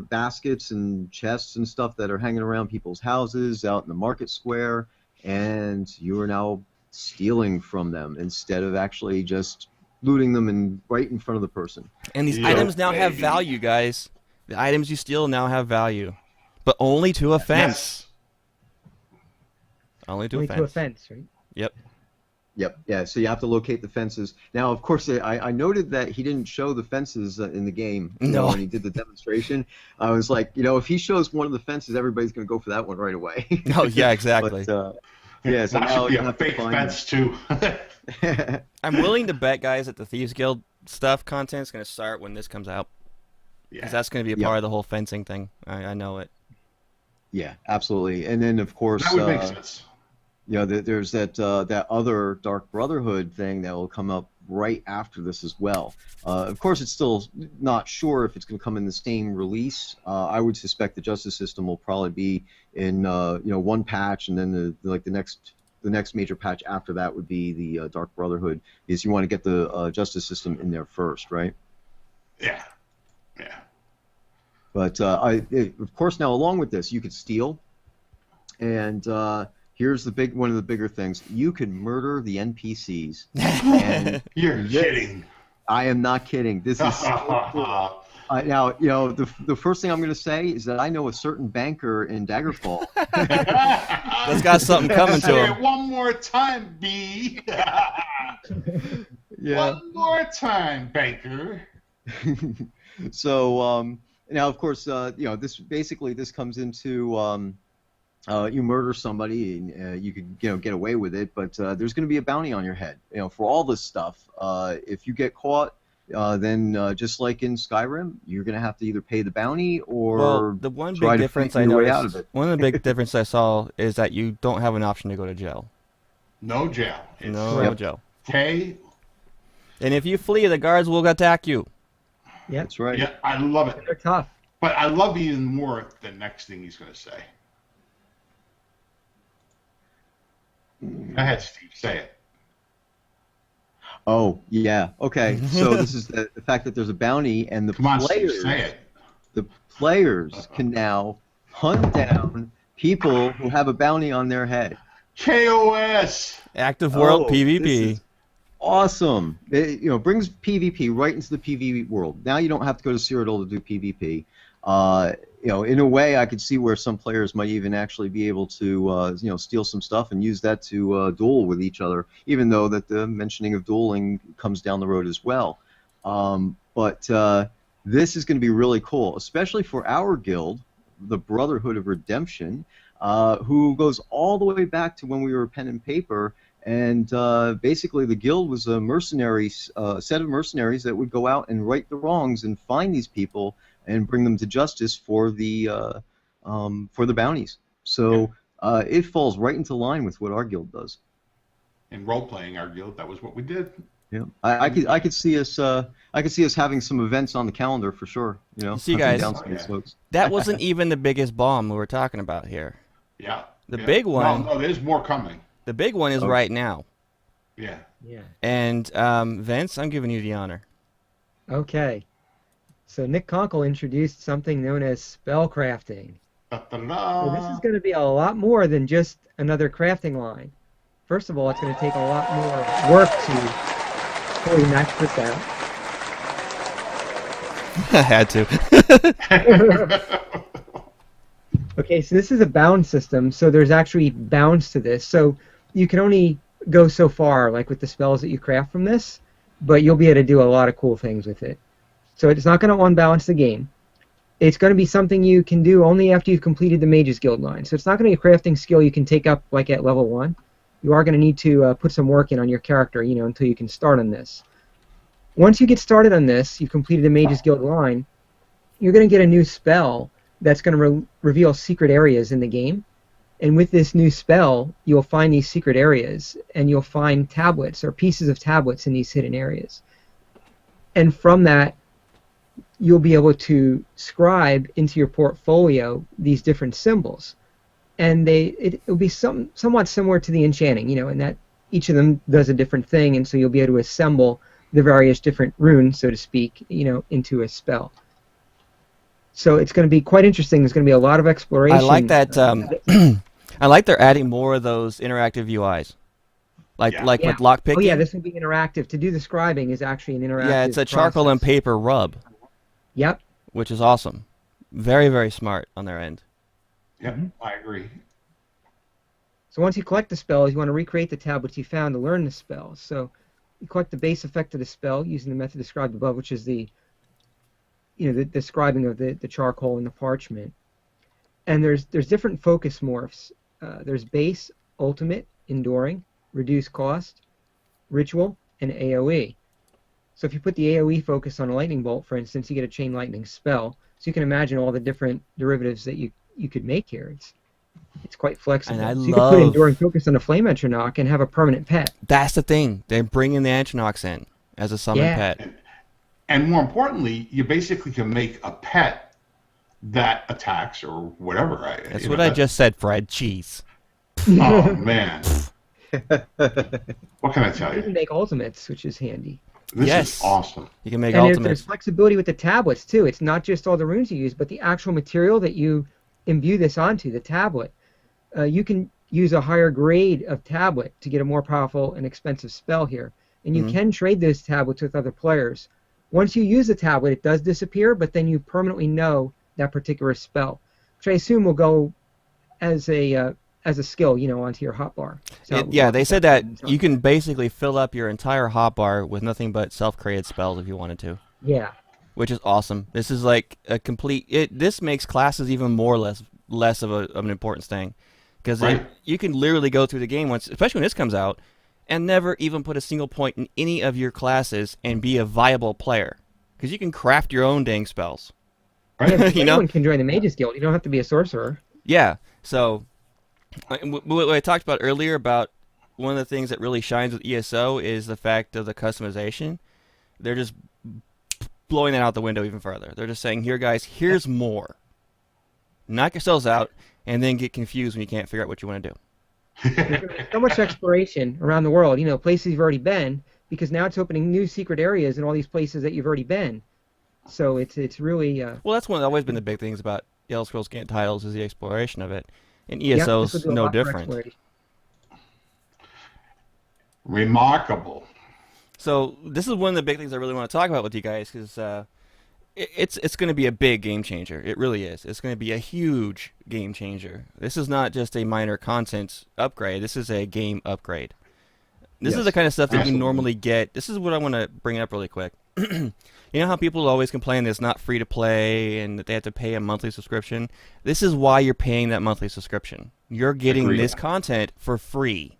baskets and chests and stuff that are hanging around people's houses out in the market square, and you are now stealing from them instead of actually just looting them right in front of the person. And these Yeah, items now have baby. value, guys. The items you steal now have value, but only to a fence. Only to Only a fence. to a fence, right? Yep. Yep. Yeah. So you have to locate the fences. Now, of course, I noted that he didn't show the fences in the game. No. When he did the demonstration, I was like, if he shows one of the fences, everybody's going to go for that one right away. Oh yeah, exactly. But, yeah. So that now should be you a have to fake find- fence too. I'm willing to bet, guys, that the Thieves Guild stuff content is going to start when this comes out. Yeah. 'Cause that's going to be a Yeah. part of the whole fencing thing. I know it. Yeah, absolutely. And then of course, That would make sense. there's that other Dark Brotherhood thing that will come up right after this as well. Of course, it's still not sure if it's going to come in the same release. I would suspect the Justice System will probably be in one patch, and then the next major patch after that would be the Dark Brotherhood, because you want to get the Justice System in there first, right? Yeah. Yeah. But of course, now along with this, you could steal, and here's one of the bigger things: you can murder the NPCs. And You're kidding. I am not kidding. This is so cool. Now, the first thing I'm going to say is that I know a certain banker in Daggerfall. That's got something coming to Say him. it one more time, B. Yeah. One more time, banker. So now, of course, this comes into you murder somebody and you could get away with it, but there's going to be a bounty on your head. For all this stuff. If you get caught, then just like in Skyrim, you're going to have to either pay the bounty or Well, the one try big to difference fight I your way out of noticed, it. one of the big differences I saw is that you don't have an option to go to jail. No jail. It's No jail. pay. And if you flee, the guards will attack you. Yep. That's right. Yeah, I love it. They're tough. But I love even more the next thing he's going to say. Go ahead, Steve. Say it. Oh, yeah. Okay. So this is the fact that there's a bounty, and the Come on, Steve. players, Say it. the players can now hunt down people who have a bounty on their head. KOS. Active World Oh, this PvP. is awesome. It brings PvP right into the PvP world. Now you don't have to go to Cyrodiil to do PvP. In a way, I could see where some players might even actually be able to, steal some stuff and use that to duel with each other, even though that the mentioning of dueling comes down the road as well. But this is going to be really cool, especially for our guild, the Brotherhood of Redemption, who goes all the way back to when we were pen and paper. And basically, the guild was a set of mercenaries that would go out and right the wrongs and find these people and bring them to justice for the bounties. So it falls right into line with what our guild does. In role playing our guild, that was what we did. Yeah, I could see us having some events on the calendar for sure. See, hunting guys, down some of these folks. That wasn't even the biggest bomb we were talking about here. Yeah. The yeah. big one. No, there's more coming. The big one is right now. Yeah. Yeah. And Vince, I'm giving you the honor. Okay. So Nick Conkle introduced something known as spellcrafting. Da-da-da. So this is going to be a lot more than just another crafting line. First of all, it's going to take a lot more work to fully max this out. I had to. Okay, so this is a bound system, so there's actually bounds to this. So you can only go so far, like with the spells that you craft from this, but you'll be able to do a lot of cool things with it. So it's not going to unbalance the game. It's going to be something you can do only after you've completed the Mage's Guild line. So it's not going to be a crafting skill you can take up like at level 1. You are going to need to put some work in on your character, until you can start on this. Once you get started on this, you've completed the Mage's Guild line, you're going to get a new spell that's going to reveal secret areas in the game. And with this new spell, you'll find these secret areas, and you'll find tablets or pieces of tablets in these hidden areas. And from that, you'll be able to scribe into your portfolio these different symbols. And it'll be somewhat similar to the enchanting, in that each of them does a different thing, and so you'll be able to assemble the various different runes, so to speak, into a spell. So it's going to be quite interesting. There's going to be a lot of exploration. I like that. I like they're adding more of those interactive UIs, like Yeah. with Yeah. lockpicking. Oh yeah, this will be interactive. To do the scribing is actually an interactive Yeah, it's a charcoal and process. paper rub, Yep. which is awesome. Very, very smart on their end. Yep, I agree. So once you collect the spells, you want to recreate the tablets you found to learn the spell. So you collect the base effect of the spell using the method described above, which is the scribing of the charcoal and the parchment. And there's different focus morphs. There's base, ultimate, enduring, reduce cost, ritual, and AoE. So if you put the AoE focus on a lightning bolt, for instance, you get a chain lightning spell. So you can imagine all the different derivatives that you could make here. It's quite flexible. And I so you can put love- enduring focus on a flame etronach and have a permanent pet. That's the thing. They're bringing the Antronox in. as a summon Yeah. pet. And more importantly, you basically can make a pet that attacks or whatever. That's what I just said, Fred. Jeez. Oh man, what can I tell You can you? make ultimates, which is handy. This Yes. is awesome. You can make And there's ultimates. flexibility with the tablets too. It's not just all the runes you use, but the actual material that you imbue this onto, the tablet. You can use a higher grade of tablet to get a more powerful and expensive spell here. And you Mhm. can trade those tablets with other players. Once you use the tablet, it does disappear, but then you permanently know that particular spell, which I assume will go as a skill, onto your hotbar. So Yeah, they said that so- you can basically fill up your entire hotbar with nothing but self-created spells if you wanted to, Yeah. which is awesome. This is like a complete. This makes classes even more less of an importance thing, because Right. you can literally go through the game once, especially when this comes out, and never even put a single point in any of your classes and be a viable player, because you can craft your own dang spells. Right? You know? Anyone can join the Mages Guild. You don't have to be a sorcerer. Yeah. So, what I talked about earlier about one of the things that really shines with ESO is the fact of the customization. They're just blowing that out the window even further. They're just saying, "Here, guys, here's more. Knock yourselves out, and then get confused when you can't figure out what you want to do." There's so much exploration around the world, places you've already been, because now it's opening new secret areas in all these places that you've already been. So it's really Well, that's always been the big things about the Elder Scrolls Game titles is the exploration of it, and yeah, this will ESO's do a no lot more different. exploration. Remarkable. So this is one of the big things I really want to talk about with you guys, because it's going to be a big game changer. It really is. It's going to be a huge game changer. This is not just a minor content upgrade. This is a game upgrade. This is Yes, the kind of stuff that absolutely. you normally get. This is what I want to bring up really quick. You know how people always complain that it's not free to play and that they have to pay a monthly subscription? This is why you're paying that monthly subscription. You're getting Agreed. this content for free.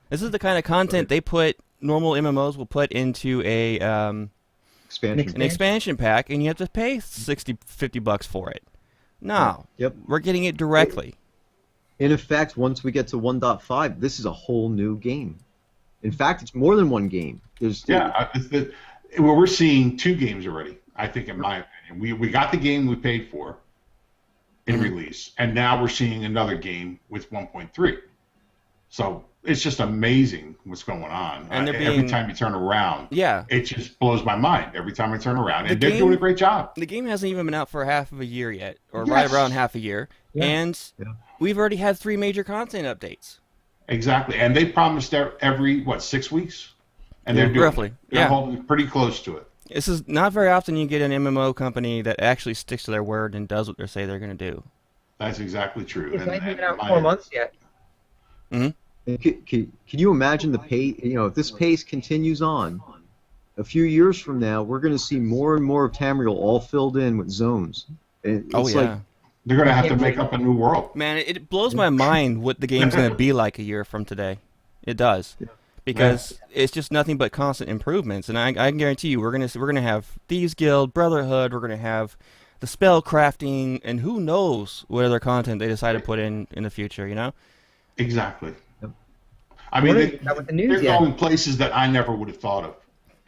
This is the kind of content they put, normal MMOs will put into Expansion. an expansion pack, and you have to pay 60, $50 for it. No, Yep. we're getting it directly. In effect, once we get to 1.5, this is a whole new game. In fact, it's more than one game. There's Yeah, well, we're seeing two games already. I think, in my opinion, we got the game we paid for in release, and now we're seeing another game with 1.3. So it's just amazing what's going on. And they're Every being- time you turn around, Yeah, it just blows my mind. Every time I turn around, The and they're game- doing a great job. the game hasn't even been out for half of a year yet, or Yes. right around half a year, Yeah. and Yeah. we've already had 3 major content updates. Exactly, and they promised every 6 weeks, and they're doing Roughly, it. They're yeah. holding pretty close to it. This is not very often you get an MMO company that actually sticks to their word and does what they say they're going to do. That's exactly true. It's not even out my- 4 months yet. And can you imagine the pace? If this pace continues on, a few years from now, we're going to see more and more of Tamriel all filled in with zones. And Oh it's yeah. like, They're going to have to make up a new world. Man, it blows my mind what the game's going to be like a year from today. It does. Because it's just nothing but constant improvements, and I can guarantee you we're gonna have Thieves Guild, Brotherhood, we're gonna have the spell crafting, and who knows what other content they decide to put in the future. Exactly. Yep. I mean, What is that with the news they're yet? going places that I never would have thought of,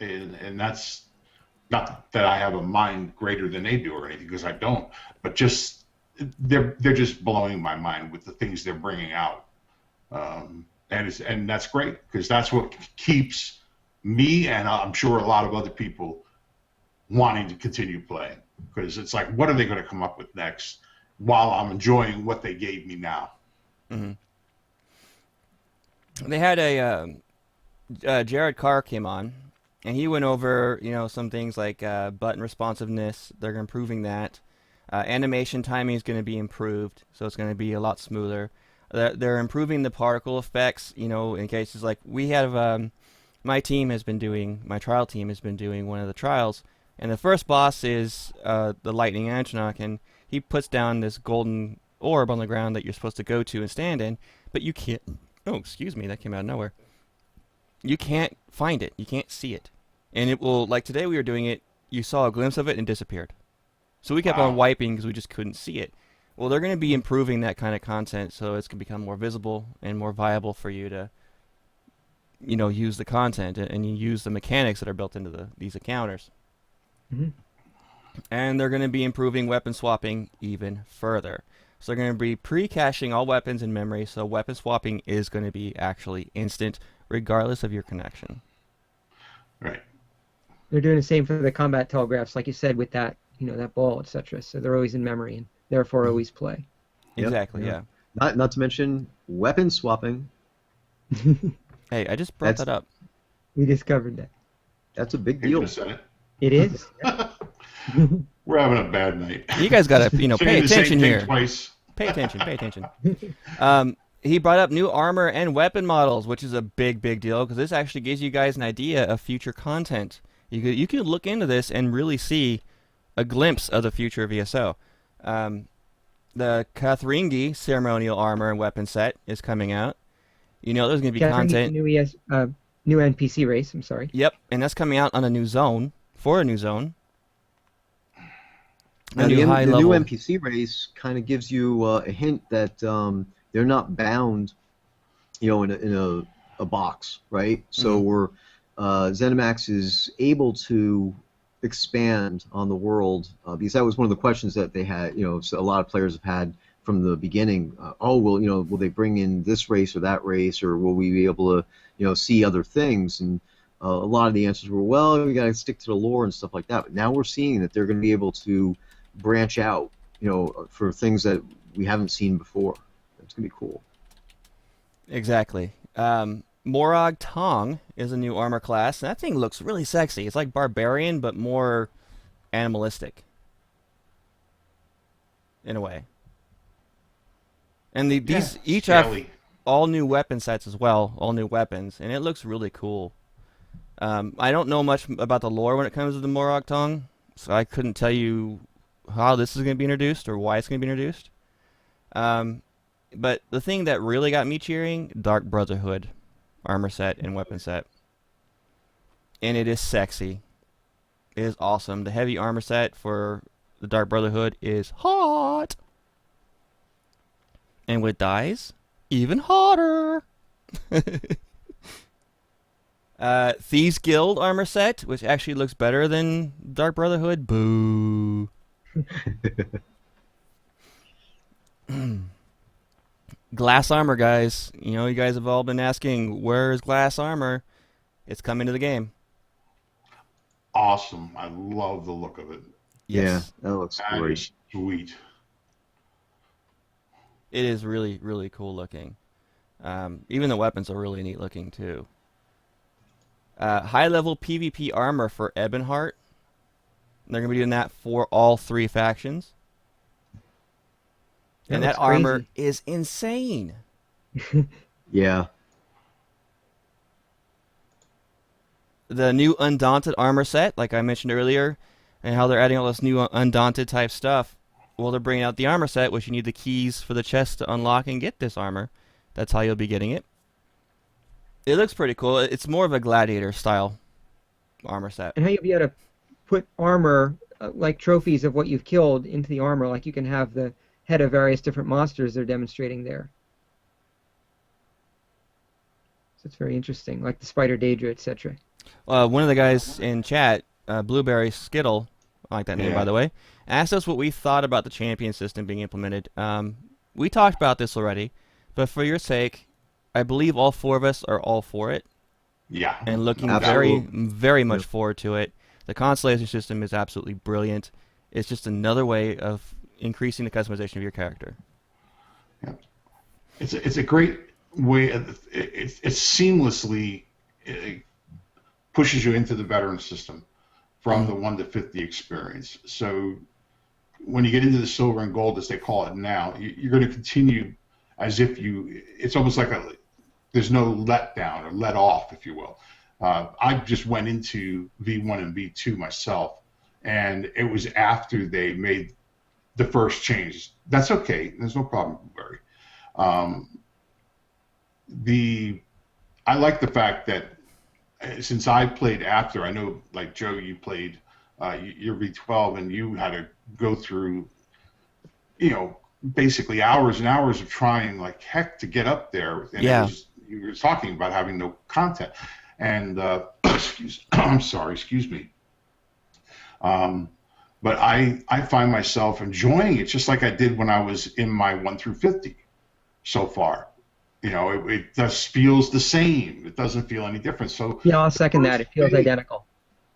and that's not that I have a mind greater than they do or anything, because I don't. But just they're just blowing my mind with the things they're bringing out, and that's great, because that's what keeps me, and I'm sure a lot of other people, wanting to continue playing, because it's like, what are they going to come up with next, while I'm enjoying what they gave me now. They had Jared Carr came on, and he went over some things like button responsiveness. They're improving that. Animation timing is going to be improved, so it's going to be a lot smoother. They're improving the particle effects, in cases like we have. My trial team has been doing one of the trials, and the first boss is the Lightning Antinok, and he puts down this golden orb on the ground that you're supposed to go to and stand in, but you can't. Oh, excuse me, that came out of nowhere. You can't find it. You can't see it, and it will, like today we were doing it. You saw a glimpse of it and it disappeared. So we kept on Wow. wiping because we just couldn't see it. Well, they're going to be improving that kind of content so it's going to become more visible and more viable for you to use the content and you use the mechanics that are built into these encounters. Mhm. And they're going to be improving weapon swapping even further. So they're going to be pre-caching all weapons in memory, so weapon swapping is going to be actually instant, regardless of your connection. Right. They're doing the same for the combat telegraphs, like you said, with that that ball, etc. So they're always in memory and therefore always play. Yep, Exactly, yeah. Not to mention weapon swapping. Hey, I just brought that up. We discovered that. That's a big You deal. could have said it. It is. We're having a bad night. You guys got to, pay Saying the same attention thing here. Twice. Pay attention, pay attention. He brought up new armor and weapon models, which is a big deal because this actually gives you guys an idea of future content. You can look into this and really see a glimpse of the future of ESO. The Kathringi ceremonial armor and weapon set is coming out. There's going to be content. New NPC race. I'm sorry. Yep, and that's coming out on a new zone for a new zone. Now, new high the level. new NPC race kind of gives you a hint that they're not bound, in a box, right? So we're ZeniMax is able to expand on the world because that was one of the questions that they had. So a lot of players have had from the beginning. Will they bring in this race or that race, or will we be able to, see other things? And a lot of the answers were, well, we got to stick to the lore and stuff like that. But now we're seeing that they're going to be able to branch out, for things that we haven't seen before. It's going to be cool. Exactly. Morag Tong is a new armor class, and that thing looks really sexy. It's like Barbarian, but more animalistic. In a way. And these each have Scaly. all new weapon sets as well, all new weapons, and it looks really cool. I don't know much about the lore when it comes to the Morag Tong, so I couldn't tell you how this is going to be introduced or why it's going to be introduced. But the thing that really got me cheering, Dark Brotherhood armor set and weapon set. And it is sexy. It is awesome. The heavy armor set for the Dark Brotherhood is hot. And with dyes, even hotter. Thieves Guild armor set, which actually looks better than Dark Brotherhood. Boo. Glass armor, guys. You guys have all been asking, where's glass armor? It's coming to the game. Awesome. I love the look of it. Yes. Yeah, that looks That great. is sweet. It is really, really cool looking. Even the weapons are really neat looking, too. High-level PvP armor for Ebonheart. They're going to be doing that for all 3 factions. And that looks armor crazy. is insane. Yeah. The new Undaunted armor set, like I mentioned earlier, and how they're adding all this new Undaunted type stuff. Well, they're bringing out the armor set, which you need the keys for the chest to unlock and get this armor. That's how you'll be getting it. It looks pretty cool. It's more of a gladiator style armor set. And how you'll be able to put armor, like trophies of what you've killed, into the armor. Like you can have the head of various different monsters they're demonstrating there. So it's very interesting, like the Spider Daedra, etc. One of the guys in chat, Blueberry Skittle, I like that name, by the way, asked us what we thought about the champion system being implemented. We talked about this already, but for your sake, I believe all 4 of us are all for it Yeah. and looking Absolutely. very much forward to it. The constellation system is absolutely brilliant. It's just another way of increasing the customization of your character. It's a great way. It seamlessly pushes you into the veteran system from the 1 to 50 experience. So when you get into the silver and gold, as they call it now, you're going to continue as if it's almost like there's no letdown or let off, if you will. I just went into V1 and V2 myself, and it was after they made the first changes. That's okay. There's no problem, Barry. I like the fact that since I played after, I know, like Joe, you played your V12, and you had to go through, basically hours and hours of trying like heck to get up there. And Yeah. you were talking about having no content, and I'm sorry, excuse me. But I find myself enjoying it just like I did when I was in my 1 through 50 so far. It just feels the same. It doesn't feel any different. So Yeah, I'll second that. It feels identical.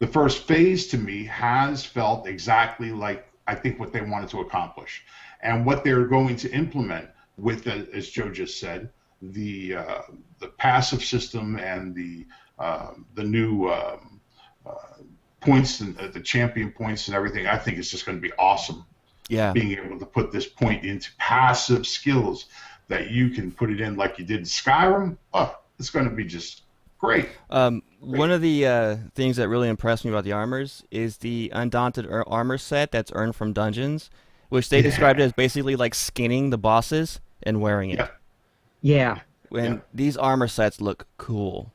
the first phase to me has felt exactly like I think what they wanted to accomplish, and what they're going to implement with, as Joe just said, the passive system and the new points and the champion points and everything. I think it's just going to be awesome. Yeah. Being able to put this point into passive skills that you can put it in like you did in Skyrim. Oh, it's going to be just great. One of the things that really impressed me about the armors is the Undaunted armor set that's earned from dungeons, which they described as basically like skinning the bosses and wearing it. Yeah. And these armor sets look cool.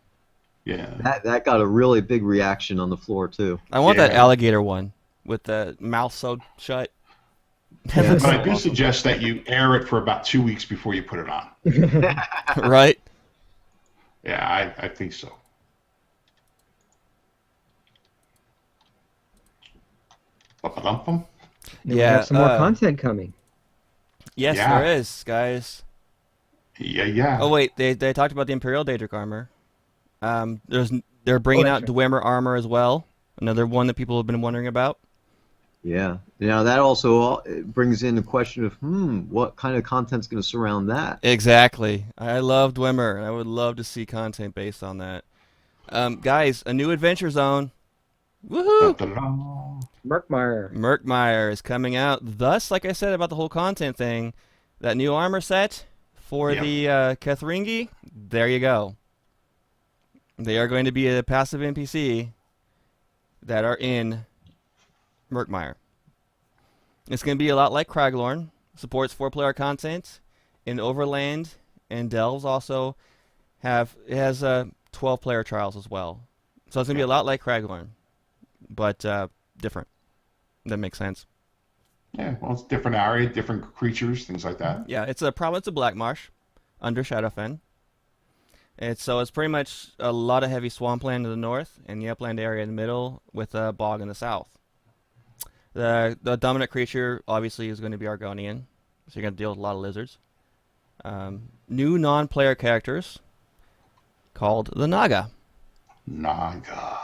Yeah. That got a really big reaction on the floor too. I want that alligator one with the mouth sewed shut. But I do suggest that you air it for about 2 weeks before you put it on. Right? Yeah, I think so. Then we Yeah, have some more content coming. Yes, Yeah. there is, guys. Yeah. Oh wait, they talked about the Imperial Daedric armor. They're bringing out that's Dwemer armor as well. Another one that people have been wondering about. Yeah. Now that also brings in the question of what kind of content's going to surround that? Exactly. I love Dwemer, and I would love to see content based on that. Guys, a new Adventure Zone. Woohoo! Murkmire. Murkmire is coming out. Thus, like I said about the whole content thing, that new armor set for the Kethringi, there you go. They are going to be a passive NPC that are in Murkmire. It's going to be a lot like Craglorn. Supports 4-player content in Overland, and Delves also has 12-player trials as well. So it's going to be a lot like Craglorn, but different. That makes sense. Yeah, well, it's a different area, different creatures, things like that. Yeah, it's a province of Blackmarsh under Shadowfen. It's pretty much a lot of heavy swampland to the north and the upland area in the middle with a bog in the south. The dominant creature obviously is going to be Argonian, so you're going to deal with a lot of lizards. New non-player characters called the Naga. Naga.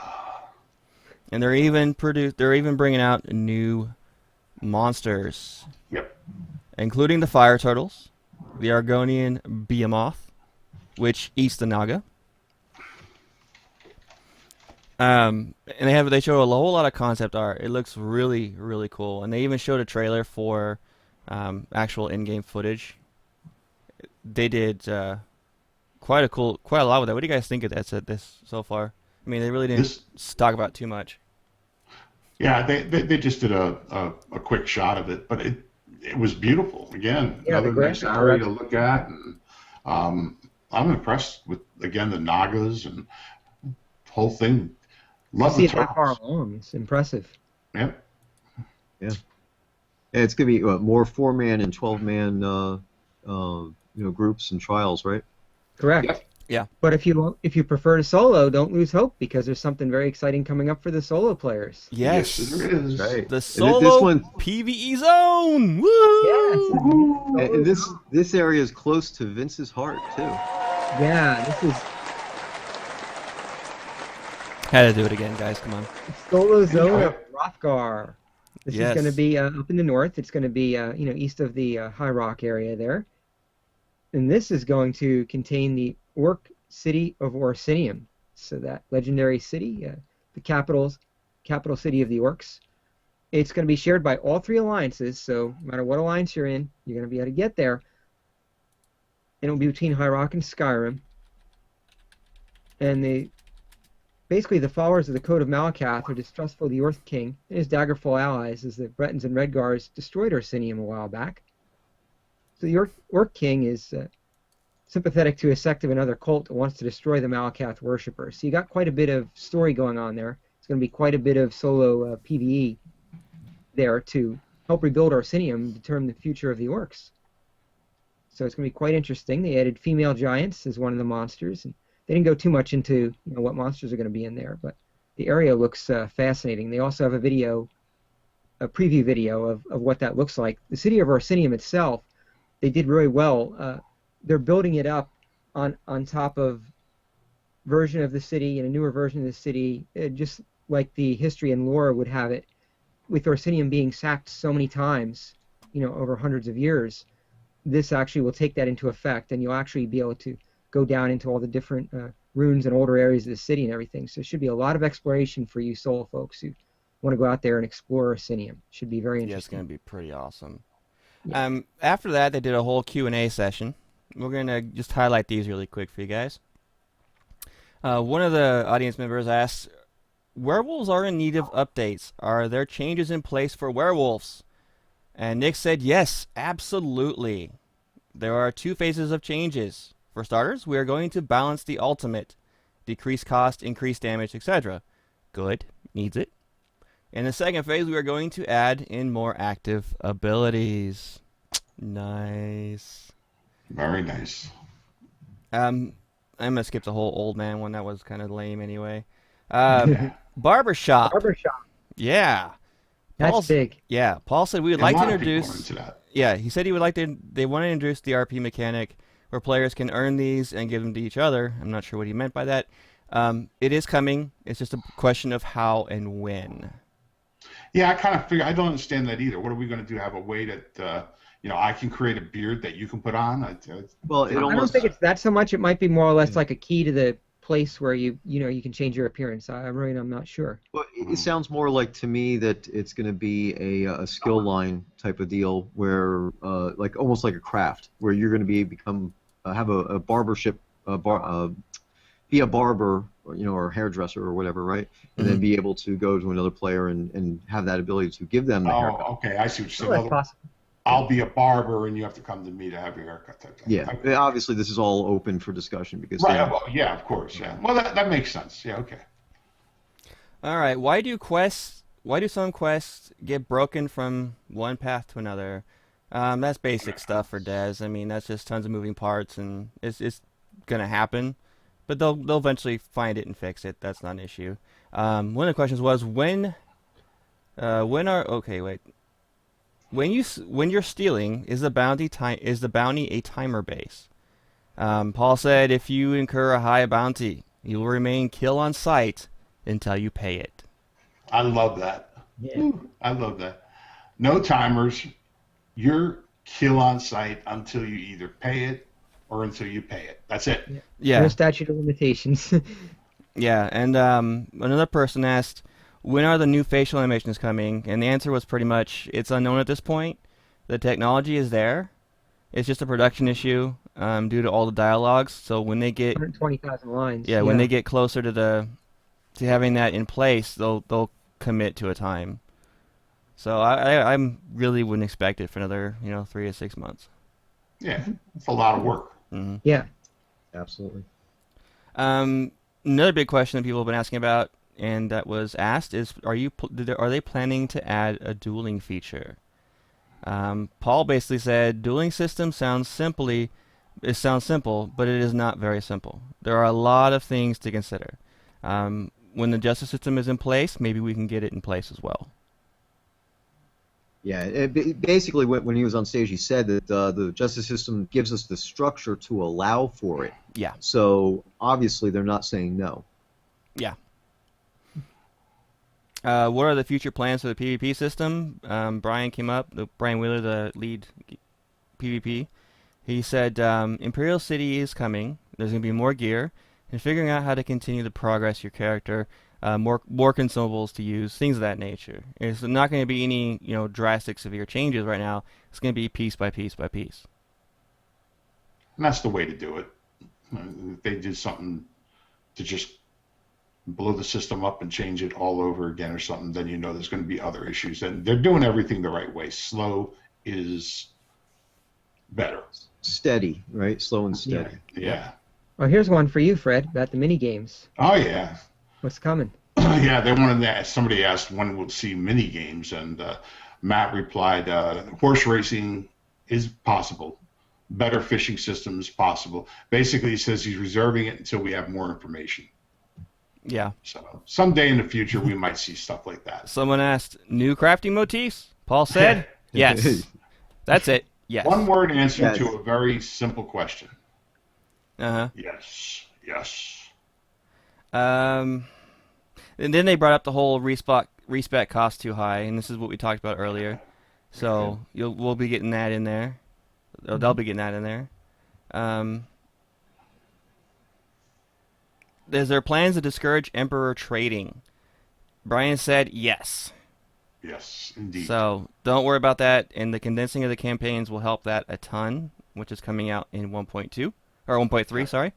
And they're even bringing out new monsters. Yep. Including the fire turtles, the Argonian Behemoth, which eats the Naga. And they show a whole lot of concept art. It looks really, really cool. And they even showed a trailer for actual in-game footage. They did quite a lot with that. What do you guys think of this so far? I mean, they really didn't talk about too much. Yeah, they just did a quick shot of it, but it was beautiful. Again, another nice area to look at, and I'm impressed with, again, the Nagas and the whole thing. Love see the it that far turtles. along. It's impressive. Yep. Yeah. And it's going to be more 4-man and 12-man groups and trials, right? Correct. Yep. Yeah. But if you prefer to solo, don't lose hope because there's something very exciting coming up for the solo players. Yes, there is. Right. the And solo this one, PvE zone. Woo! Yes. and this area is close to Vince's heart too. Yeah, this is Had to do it again, guys. Come on. solo zone of Hrothgar. This Yes. is going to be up in the north. It's going to be east of the High Rock area there. And this is going to contain the Orc city of Orsinium. So that legendary city, the capital city of the Orcs. It's going to be shared by all 3 alliances, so no matter what alliance you're in, you're going to be able to get there. And it'll be between High Rock and Skyrim. And basically the followers of the Code of Malakath are distrustful of the Orc King and his Daggerfall allies, as the Bretons and Redgars destroyed Orsinium a while back. So the Orc King is sympathetic to a sect of another cult that wants to destroy the Malakath worshippers. So you got quite a bit of story going on there. It's going to be quite a bit of solo PvE there to help rebuild Orsinium and determine the future of the orcs. So it's going to be quite interesting. They added female giants as one of the monsters, and they didn't go too much into what monsters are going to be in there, but the area looks fascinating. They also have a preview video of what that looks like. The city of Orsinium itself, they did really well. They're building it up on top of version of the city and a newer version of the city, just like the history and lore would have it, with Orsinium being sacked so many times, over hundreds of years. This actually will take that into effect, and you'll actually be able to go down into all the different ruins and older areas of the city and everything. So it should be a lot of exploration for you Sol folks who want to go out there and explore Orsinium. Should be very Yeah, it's interesting. going to be pretty awesome. Yeah. After that, they did a whole Q&A session. We're going to just highlight these really quick for you guys. One of the audience members asked, werewolves are in need of updates. Are there changes in place for werewolves? And Nick said, yes, absolutely. There are 2 phases of changes. For starters, we are going to balance the ultimate. Decrease cost, increase damage, etc. Good. Needs it. In the second phase, we are going to add in more active abilities. Nice. Very nice. I'm going to skip the whole old man one. That was kind of lame anyway. Yeah. Barbershop. Barbershop. Yeah. That's Paul's- big. Yeah. Paul said we would A like to lot of people are introduce... into that. Yeah, he said he would like to... They want to introduce the RP mechanic where players can earn these and give them to each other. I'm not sure what he meant by that. It is coming. It's just a question of how and when. Yeah, I kind of figure I don't understand that either. What are we going to do? Have a way that I can create a beard that you can put on? Well, it I don't almost think it's that so much. It might be more or less like a key to the place where you can change your appearance. I'm not sure. well, it sounds more like to me that it's going to be a skill line type of deal where like almost like a craft where you're going to become have a barbership be a barber or hairdresser or whatever, right? And then be able to go to another player and have that ability to give them the haircut. Oh, okay. I see what Oh, you're that's saying. possible. I'll be a barber, and you have to come to me to have your haircut. Type thing. Yeah, Okay. obviously this is all open for discussion because Right. Well, yeah, of course. Yeah. Well, that makes sense. Yeah. Okay. All right. Why do some quests get broken from one path to another? That's basic stuff for Dez. I mean, that's just tons of moving parts, and it's gonna happen. But they'll eventually find it and fix it. That's not an issue. One of the questions was when you're stealing, is the bounty a timer base? Paul said if you incur a high bounty, you will remain kill on sight until you pay it. I love that. Yeah. Ooh, I love that. No timers. You're kill on site until you either pay it or until you pay it. That's it. Yeah. No statute of limitations. Yeah, and another person asked, when are the new facial animations coming? And the answer was pretty much, it's unknown at this point. The technology is there. It's just a production issue due to all the dialogues. So when they get 120,000 lines. when they get closer to having that in place, they'll commit to a time. So I'm really wouldn't expect it for another 3 to 6 months. Yeah. It's a lot of work. Mm-hmm. Yeah. absolutely. Another big question that people have been asking about, and that was asked, is are they planning to add a dueling feature? Paul basically said dueling system sounds simple, but it is not very simple. There are a lot of things to consider. When the justice system is in place, maybe we can get it in place as well. Yeah, basically when he was on stage, he said that the justice system gives us the structure to allow for it. Yeah. So obviously they're not saying no. Yeah. What are the future plans for the PvP system? Brian Wheeler, the lead PvP. He said Imperial City is coming. There's going to be more gear, and figuring out how to continue to progress your character, more consumables to use, things of that nature. It's not going to be any drastic, severe changes right now. It's going to be piece by piece by piece. And that's the way to do it. If they did something to just blow the system up and change it all over again or something, then there's going to be other issues. And they're doing everything the right way. Slow is better. Steady, right? Slow and steady. Yeah. Well, here's one for you, Fred, about the mini games. Oh, yeah. What's coming? Yeah, they wanted that. Somebody asked when we'll see mini games, and Matt replied, horse racing is possible, better fishing systems possible. Basically, he says he's reserving it until we have more information. Yeah. So someday in the future, we might see stuff like that. Someone asked, new crafting motifs? Paul said, yes. That's it. Yes. One word answer Yes. to a very simple question. Uh-huh. Yes. Yes. And then they brought up the whole respec cost too high, and this is what we talked about earlier. So we'll be getting that in there. They'll be getting that in there. Is there plans to discourage Emperor trading? Brian said yes. Yes, indeed. So don't worry about that, and the condensing of the campaigns will help that a ton, which is coming out in 1.2 or 1.3. Sorry.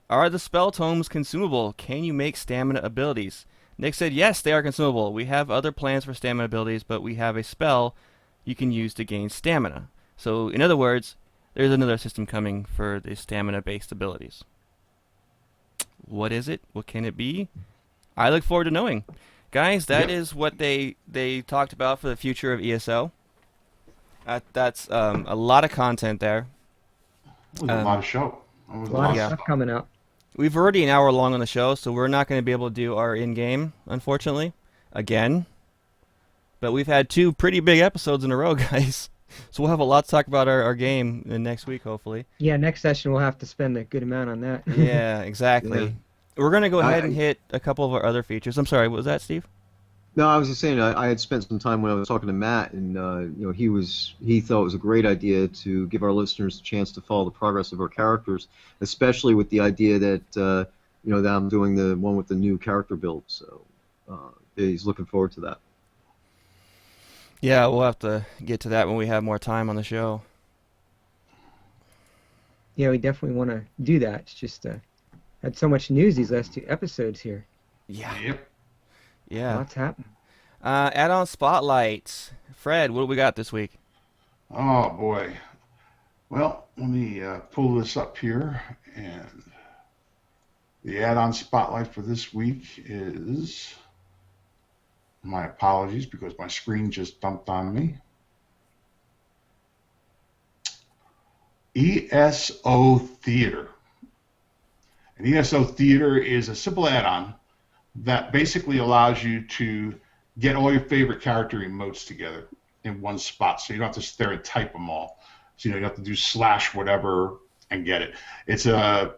Are the spell tomes consumable? Can you make stamina abilities? Nick said yes, they are consumable. We have other plans for stamina abilities, but we have a spell you can use to gain stamina. So in other words, there's another system coming for the stamina-based abilities. What is it? What can it be? I look forward to knowing. Guys, that is what they talked about for the future of ESO. That's a lot of content there. It was a lot of show. It was A lot of Yeah. stuff coming up. We've already an hour long on the show, so we're not going to be able to do our in-game, unfortunately, again. But we've had 2 pretty big episodes in a row, guys. So we'll have a lot to talk about our game next week, hopefully. Yeah, next session we'll have to spend a good amount on that. Yeah, exactly. Yeah. We're going to go ahead and hit a couple of our other features. I'm sorry, what was that, Steve? No, I was just saying I had spent some time when I was talking to Matt, and he thought it was a great idea to give our listeners a chance to follow the progress of our characters, especially with the idea that that I'm doing the one with the new character build. So he's looking forward to that. Yeah, we'll have to get to that when we have more time on the show. Yeah, we definitely want to do that. It's just had so much news these last 2 episodes here. Yeah. Yep. Yeah. Lots happening. Add-on spotlights. Fred, what do we got this week? Oh boy. Well, let me pull this up here, and the add-on spotlight for this week is. My apologies because my screen just dumped on me. ESO Theater. And ESO Theater is a simple add-on that basically allows you to get all your favorite character emotes together in one spot, so you don't have to sit there and type them all. So you have to do / whatever and get it. It's a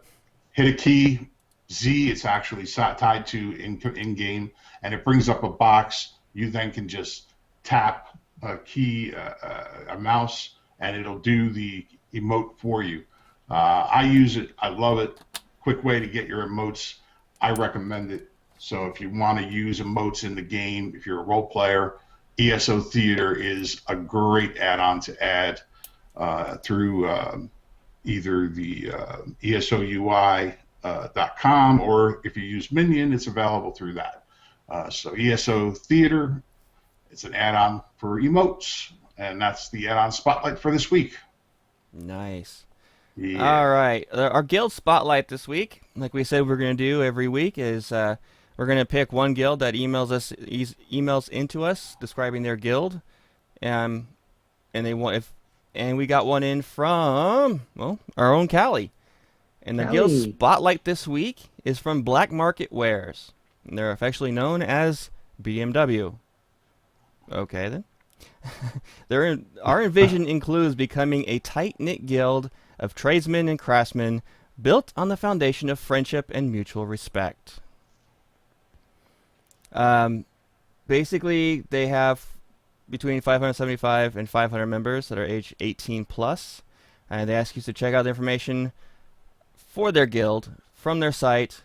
hit a key Z. It's actually tied to in-game, and it brings up a box. You then can just tap a key, a mouse, and it'll do the emote for you. I use it. I love it. Quick way to get your emotes. I recommend it. So if you want to use emotes in the game, if you're a role player, ESO Theater is a great add-on to add through either the ESOUI.com, or if you use Minion, it's available through that. So ESO Theater, it's an add-on for emotes, and that's the add-on spotlight for this week. Nice. Yeah. All right. Our guild spotlight this week, like we said we're going to do every week, is we're going to pick one guild that emails into us describing their guild, and we got one in from our own Callie. And the guild Callie. spotlight this week is from Black Market Wares. And they're affectionately known as BMW. Okay then. Our envision includes becoming a tight-knit guild of tradesmen and craftsmen built on the foundation of friendship and mutual respect. Basically, they have between 575 and 500 members that are age 18 plus, and they ask you to check out the information for their guild from their site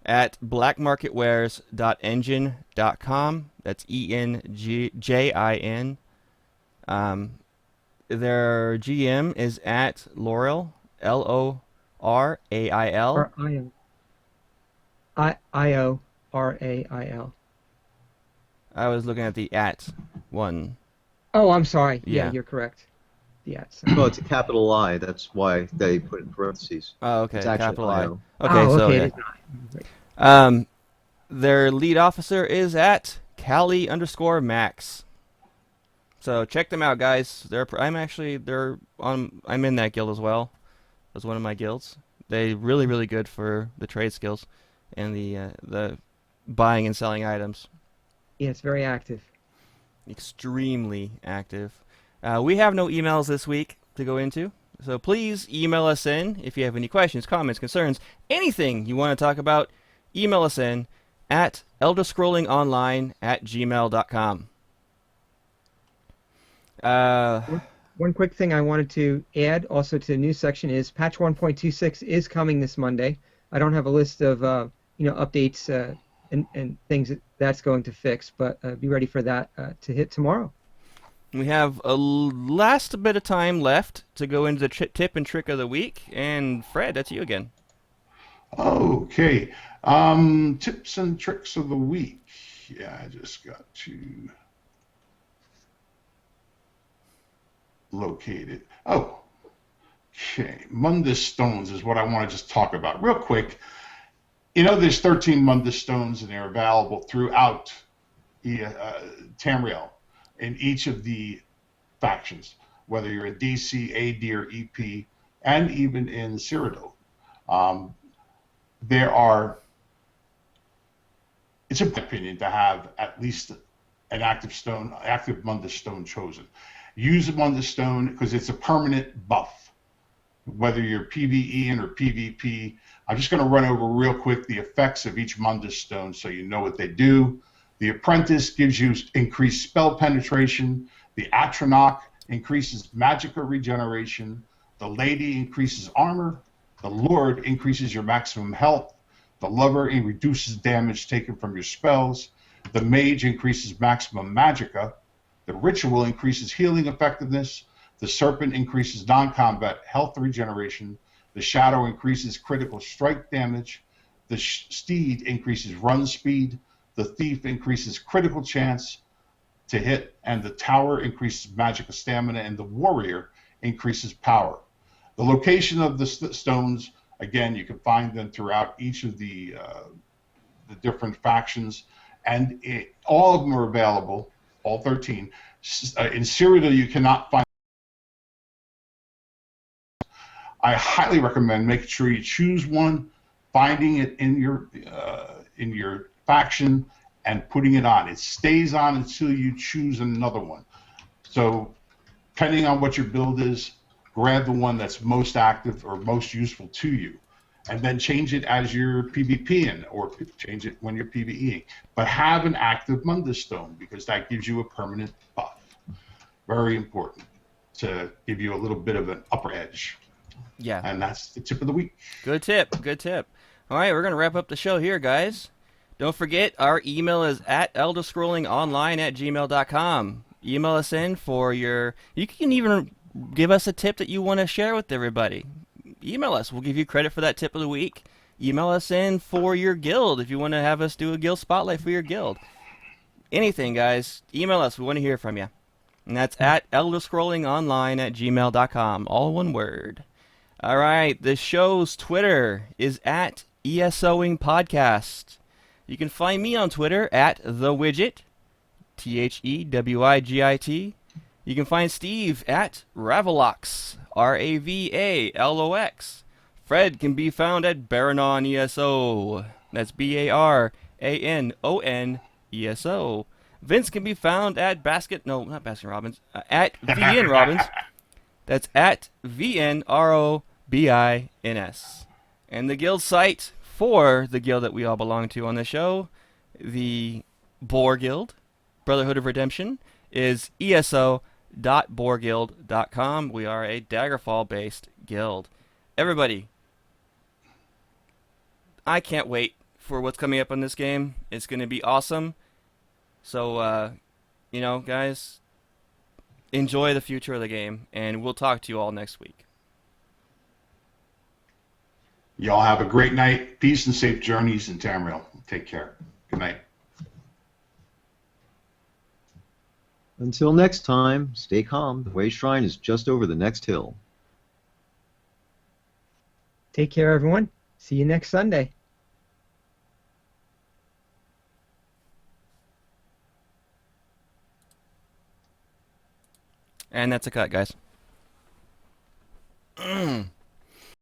at blackmarketwares.engine.com. That's ENJIN. Their GM is at Lorail, LORAIL. IORAIL. I was looking at the at one. Oh, I'm sorry. Yeah. Yeah, you're correct. Yeah. Well, it's a capital I. That's why they put it in parentheses. Oh, okay. It's actually Capital I. IO. Okay, oh, so okay, yeah. it is not. Their lead officer is at Callie_Max. So check them out, guys. I'm in that guild as well. As one of my guilds. They really good for the trade skills and the buying and selling items. Yeah, it's very active. Extremely active. We have no emails this week to go into, so please email us in if you have any questions, comments, concerns, anything you want to talk about. Email us in at elderscrollingonline@gmail.com. One quick thing I wanted to add also to the news section is patch 1.26 is coming this Monday. I don't have a list of updates and things that's going to fix, but be ready for that to hit tomorrow. We have a last bit of time left to go into the tip and trick of the week, and Fred, that's you again. Okay. Tips and tricks of the week. Yeah, I just got to locate it. Oh, okay. Mundus stones is what I want to just talk about real quick. There's 13 Mundus stones, and they're available throughout Tamriel in each of the factions, whether you're in DC, AD, or EP, and even in Cyrodiil. It's in my opinion to have at least an active Mundus stone chosen. Use a Mundus stone because it's a permanent buff, whether you're PvE or PvP. I'm just going to run over real quick the effects of each Mundus stone so you know what they do. The Apprentice gives you increased spell penetration. The Atronach increases magicka regeneration. The Lady increases armor. The Lord increases your maximum health. The Lover reduces damage taken from your spells. The Mage increases maximum magicka. The Ritual increases healing effectiveness. The Serpent increases non-combat health regeneration. The Shadow increases critical strike damage. The Steed increases run speed. The Thief increases critical chance to hit. And the Tower increases magicka stamina. And the Warrior increases power. The location of the stones, again, you can find them throughout each of the different factions. And all of them are available, all 13. In Cyrodiil, you cannot find. I highly recommend making sure you choose one, finding it in your faction, and putting it on. It stays on until you choose another one. So, depending on what your build is, grab the one that's most active or most useful to you, and then change it as you're PvPing or change it when you're PvEing. But have an active Mundus stone because that gives you a permanent buff. Very important to give you a little bit of an upper edge. Yeah. And that's the tip of the week. Good tip. All right, we're going to wrap up the show here, guys. Don't forget, our email is at elderscrollingonline@gmail.com. Email us in for you can even give us a tip that you want to share with everybody. Email us. We'll give you credit for that tip of the week. Email us in for your guild if you want to have us do a guild spotlight for your guild. Anything, guys. Email us. We want to hear from you. And that's at elderscrollingonline@gmail.com. All one word. All right. The show's Twitter is at ESOing Podcast. You can find me on Twitter at TheWidget, TheWigit. You can find Steve at Ravalox, RAVALOX. Fred can be found at Baranon ESO. That's BARANONESO. Vince can be found at at VN Robbins. That's at VNROBINS. And the guild site for the guild that we all belong to on the show, the Boar Guild, Brotherhood of Redemption, is ESO.boarguild.com. We are a Daggerfall-based guild. Everybody, I can't wait for what's coming up in this game. It's going to be awesome. So, guys, enjoy the future of the game, and we'll talk to you all next week. Y'all have a great night. Peace and safe journeys in Tamriel. Take care. Good night. Until next time, stay calm. The Way Shrine is just over the next hill. Take care, everyone. See you next Sunday. And that's a cut, guys.